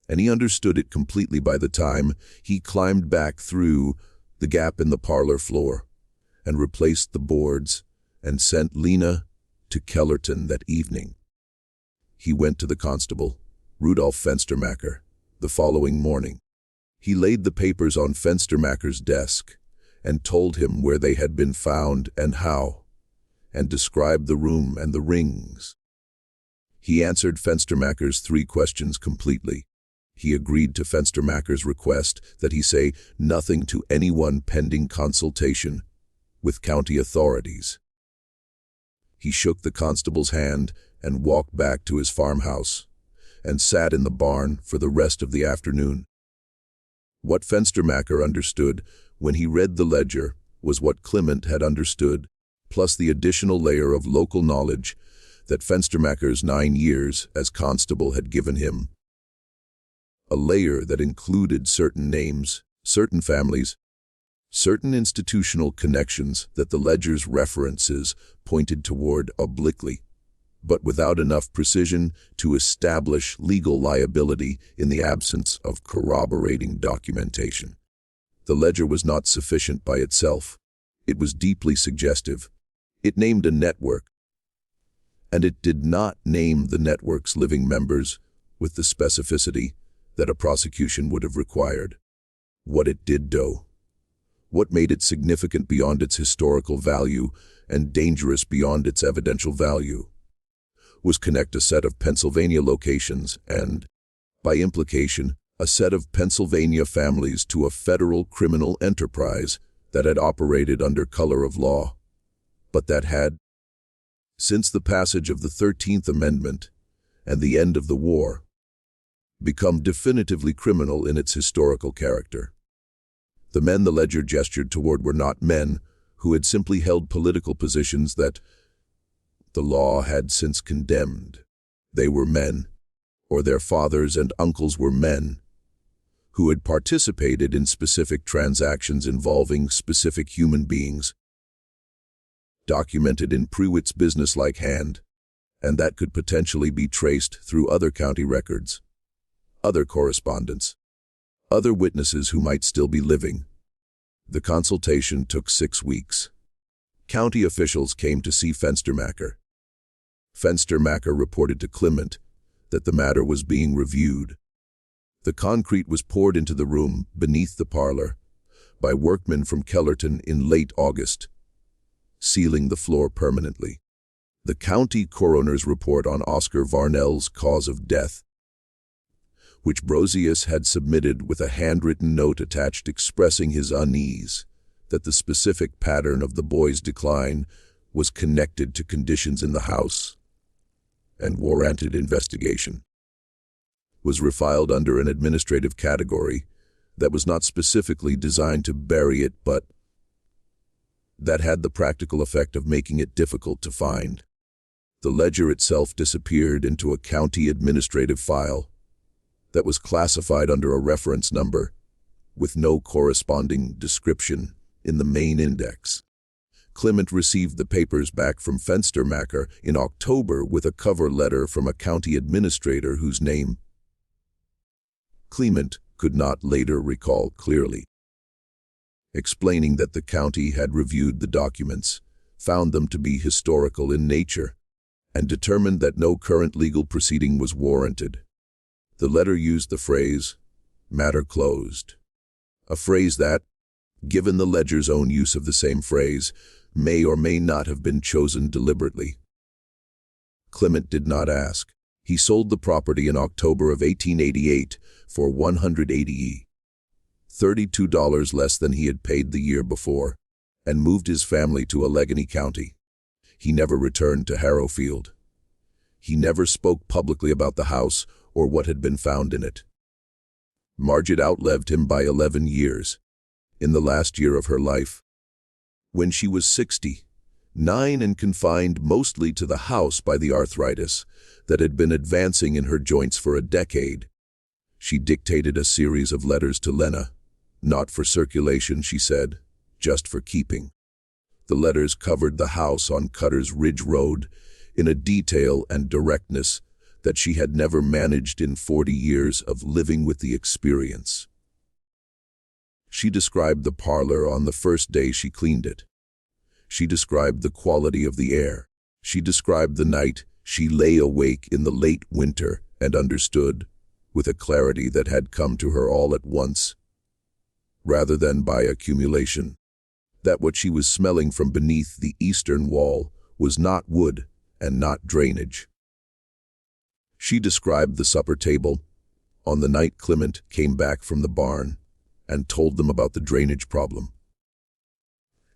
and he understood it completely by the time he climbed back through the gap in the parlor floor and replaced the boards and sent Lena to Kellerton that evening. He went to the constable, Rudolf Fenstermacher, the following morning. He laid the papers on Fenstermacher's desk and told him where they had been found and how, and described the room and the rings. He answered Fenstermacher's 3 questions completely. He agreed to Fenstermacher's request that he say nothing to anyone pending consultation with county authorities. He shook the constable's hand and walked back to his farmhouse and sat in the barn for the rest of the afternoon. What Fenstermacher understood when he read the ledger was what Clement had understood, plus the additional layer of local knowledge that Fenstermacher's 9 years as constable had given him. A layer that included certain names, certain families, certain institutional connections that the ledger's references pointed toward obliquely, but without enough precision to establish legal liability in the absence of corroborating documentation. The ledger was not sufficient by itself. It was deeply suggestive. It named a network, and it did not name the network's living members with the specificity that a prosecution would have required. What it did, though, what made it significant beyond its historical value and dangerous beyond its evidential value, was connect a set of Pennsylvania locations and, by implication, a set of Pennsylvania families to a federal criminal enterprise that had operated under color of law, but that had, since the passage of the 13th Amendment and the end of the war, become definitively criminal in its historical character. The men the ledger gestured toward were not men who had simply held political positions that the law had since condemned. They were men, or their fathers and uncles were men, who had participated in specific transactions involving specific human beings, documented in Pruitt's businesslike hand, and that could potentially be traced through other county records, other correspondence, other witnesses who might still be living. The consultation took 6 weeks. County officials came to see Fenstermacher. Fenstermacher reported to Clement that the matter was being reviewed. The concrete was poured into the room beneath the parlor by workmen from Kellerton in late August, sealing the floor permanently. The county coroner's report on Oscar Varnell's cause of death, which Brosius had submitted with a handwritten note attached expressing his unease that the specific pattern of the boy's decline was connected to conditions in the house and warranted investigation, was refiled under an administrative category that was not specifically designed to bury it, but that had the practical effect of making it difficult to find. The ledger itself disappeared into a county administrative file that was classified under a reference number, with no corresponding description in the main index. Clement received the papers back from Fenstermacher in October with a cover letter from a county administrator whose name Clement could not later recall clearly, explaining that the county had reviewed the documents, found them to be historical in nature, and determined that no current legal proceeding was warranted. The letter used the phrase, "matter closed," a phrase that, given the ledger's own use of the same phrase, may or may not have been chosen deliberately. Clement did not ask. He sold the property in October of 1888 for $180, $32 less than he had paid the year before, and moved his family to Allegheny County. He never returned to Harrowfield. He never spoke publicly about the house or what had been found in it. Margit outlived him by 11 years, in the last year of her life, when she was 69 and confined mostly to the house by the arthritis that had been advancing in her joints for a decade. She dictated a series of letters to Lena, not for circulation, she said, just for keeping. The letters covered the house on Cutter's Ridge Road in a detail and directness that she had never managed in 40 years of living with the experience. She described the parlor on the first day she cleaned it. She described the quality of the air. She described the night she lay awake in the late winter and understood, with a clarity that had come to her all at once, rather than by accumulation, that what she was smelling from beneath the eastern wall was not wood and not drainage. She described the supper table on the night Clement came back from the barn and told them about the drainage problem,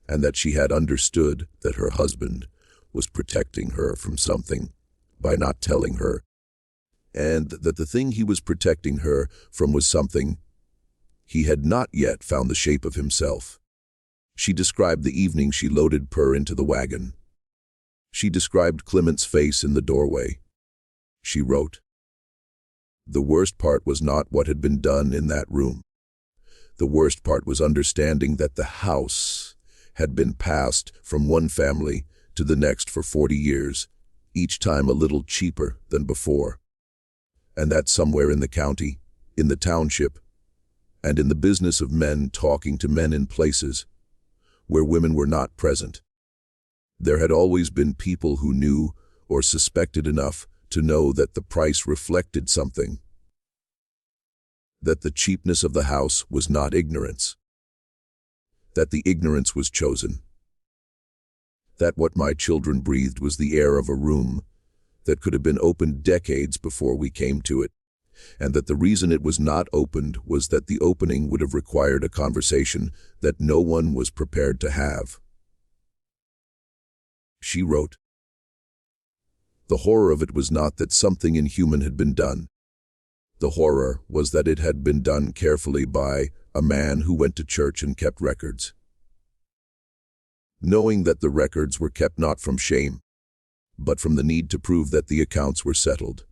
and that she had understood that her husband was protecting her from something by not telling her, and that the thing he was protecting her from was something he had not yet found the shape of himself. She described the evening she loaded Per into the wagon. She described Clement's face in the doorway. She wrote, "The worst part was not what had been done in that room. The worst part was understanding that the house had been passed from one family to the next for 40 years, each time a little cheaper than before, and that somewhere in the county, in the township, and in the business of men talking to men in places where women were not present, there had always been people who knew or suspected enough to know that the price reflected something, that the cheapness of the house was not ignorance, that the ignorance was chosen, that what my children breathed was the air of a room that could have been opened decades before we came to it, and that the reason it was not opened was that the opening would have required a conversation that no one was prepared to have." She wrote, "The horror of it was not that something inhuman had been done. The horror was that it had been done carefully by a man who went to church and kept records, knowing that the records were kept not from shame, but from the need to prove that the accounts were settled."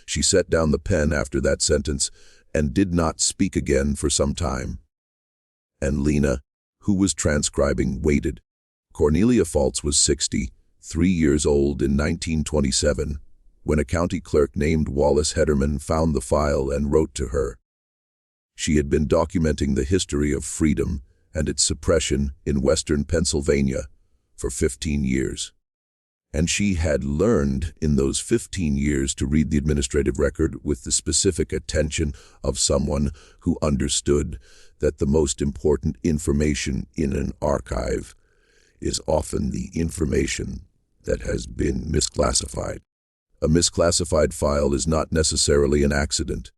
She set down the pen after that sentence and did not speak again for some time. And Lena, who was transcribing, waited. Cornelia Faltz was 63 years old in 1927 when a county clerk named Wallace Hederman found the file and wrote to her. She had been documenting the history of freedom and its suppression in western Pennsylvania for 15 years. And she had learned in those 15 years to read the administrative record with the specific attention of someone who understood that the most important information in an archive is often the information that has been misclassified. A misclassified file is not necessarily an accident.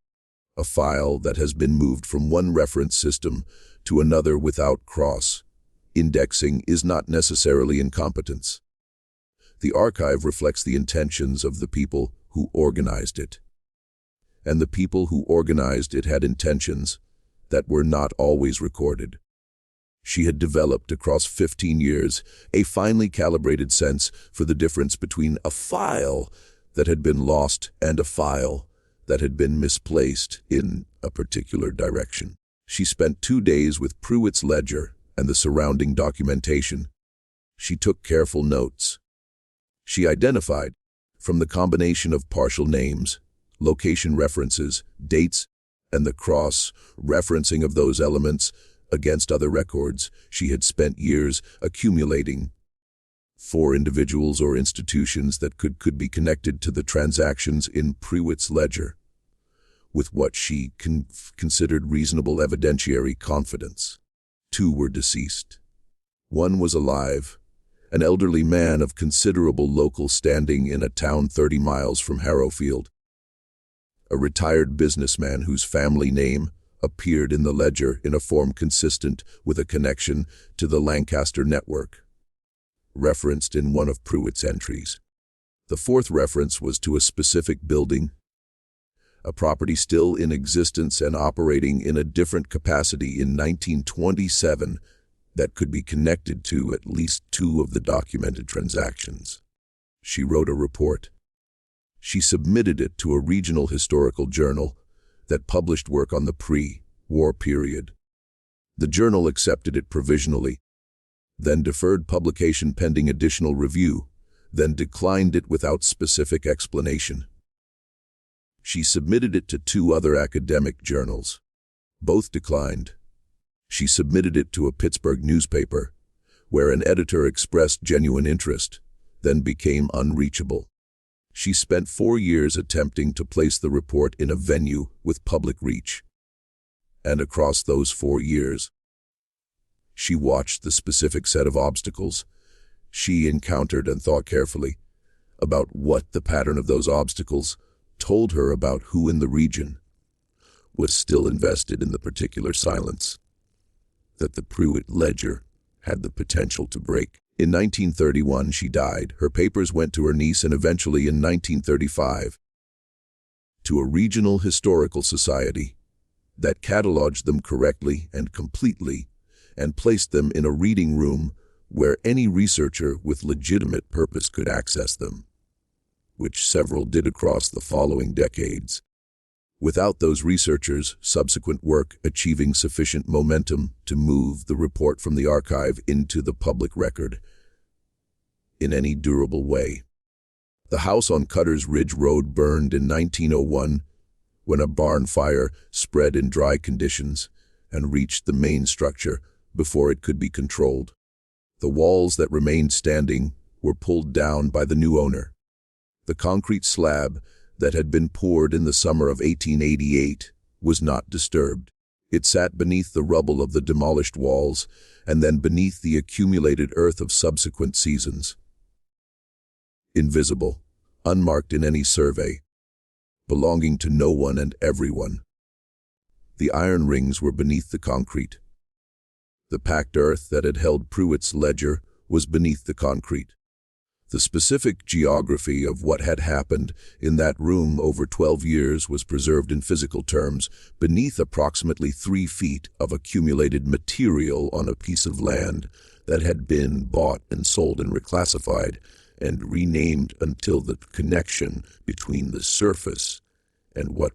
A file that has been moved from one reference system to another without cross-indexing is not necessarily incompetence. The archive reflects the intentions of the people who organized it. And the people who organized it had intentions that were not always recorded. She had developed across 15 years a finely calibrated sense for the difference between a file that had been lost and a file that had been misplaced in a particular direction. She spent 2 days with Pruitt's ledger and the surrounding documentation. She took careful notes. She identified, from the combination of partial names, location references, dates, and the cross-referencing of those elements against other records she had spent years accumulating, 4 individuals or institutions that could be connected to the transactions in Pruitt's ledger, with what she considered reasonable evidentiary confidence. 2 were deceased. 1 was alive, an elderly man of considerable local standing in a town 30 miles from Harrowfield, a retired businessman whose family name appeared in the ledger in a form consistent with a connection to the Lancaster network, referenced in one of Pruitt's entries. The 4th reference was to a specific building, a property still in existence and operating in a different capacity in 1927 that could be connected to at least 2 of the documented transactions. She wrote a report. She submitted it to a regional historical journal that published work on the pre-war period. The journal accepted it provisionally, then deferred publication pending additional review, then declined it without specific explanation. She submitted it to 2 other academic journals. Both declined. She submitted it to a Pittsburgh newspaper, where an editor expressed genuine interest, then became unreachable. She spent 4 years attempting to place the report in a venue with public reach. And across those 4 years, she watched the specific set of obstacles she encountered and thought carefully about what the pattern of those obstacles told her about who in the region was still invested in the particular silence that the Pruitt ledger had the potential to break. In 1931, she died. Her papers went to her niece and eventually in 1935 to a regional historical society that cataloged them correctly and completely and placed them in a reading room where any researcher with legitimate purpose could access them, which several did across the following decades. Without those researchers, subsequent work achieving sufficient momentum to move the report from the archive into the public record in any durable way. The house on Cutter's Ridge Road burned in 1901 when a barn fire spread in dry conditions and reached the main structure before it could be controlled. The walls that remained standing were pulled down by the new owner. The concrete slab that had been poured in the summer of 1888 was not disturbed. It sat beneath the rubble of the demolished walls and then beneath the accumulated earth of subsequent seasons. Invisible, unmarked in any survey, belonging to no one and everyone. The iron rings were beneath the concrete. The packed earth that had held Pruitt's ledger was beneath the concrete. The specific geography of what had happened in that room over 12 years was preserved in physical terms beneath approximately 3 feet of accumulated material on a piece of land that had been bought and sold and reclassified and renamed until the connection between the surface and what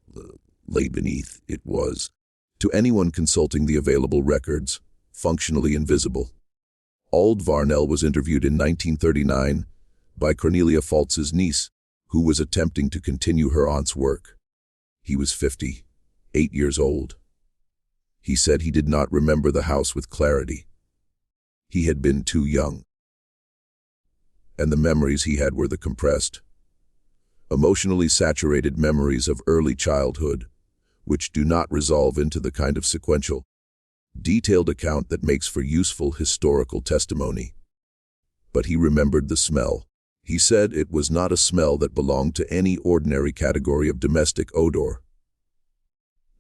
lay beneath it was, to anyone consulting the available records, functionally invisible. Ald Varnell was interviewed in 1939 by Cornelia Faltz's niece, who was attempting to continue her aunt's work. He was 58 years old. He said he did not remember the house with clarity. He had been too young. And the memories he had were the compressed, emotionally saturated memories of early childhood, which do not resolve into the kind of sequential, detailed account that makes for useful historical testimony. But he remembered the smell. He said it was not a smell that belonged to any ordinary category of domestic odor.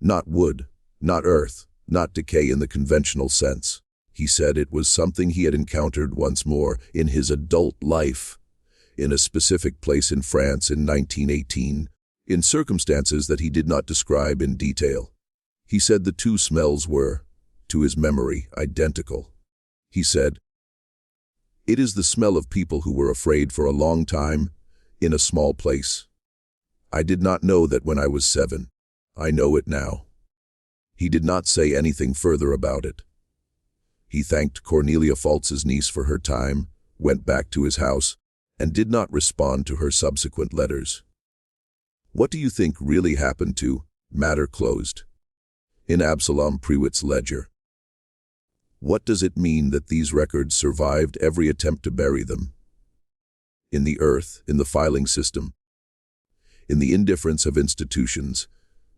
Not wood, not earth, not decay in the conventional sense. He said it was something he had encountered once more in his adult life, in a specific place in France in 1918, in circumstances that he did not describe in detail. He said the 2 smells were, to his memory, identical. He said, "It is the smell of people who were afraid for a long time in a small place. I did not know that when I was 7. I know it now. He did not say anything further about it. He thanked Cornelia Faltz's niece for her time, went back to his house, and did not respond to her subsequent letters. What do you think really happened to Matter Closed in Absalom Prewitt's ledger? What does it mean that these records survived every attempt to bury them? In the earth, in the filing system, in the indifference of institutions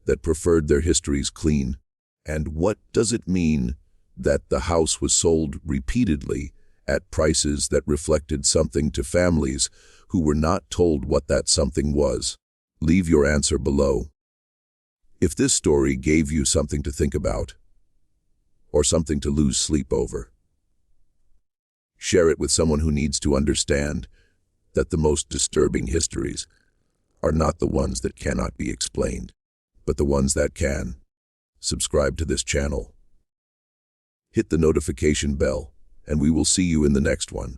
that preferred their histories clean? And what does it mean that the house was sold repeatedly at prices that reflected something to families who were not told what that something was? Leave your answer below. If this story gave you something to think about, or something to lose sleep over, share it with someone who needs to understand that the most disturbing histories are not the ones that cannot be explained, but the ones that can. Subscribe to this channel. Hit the notification bell, and we will see you in the next one.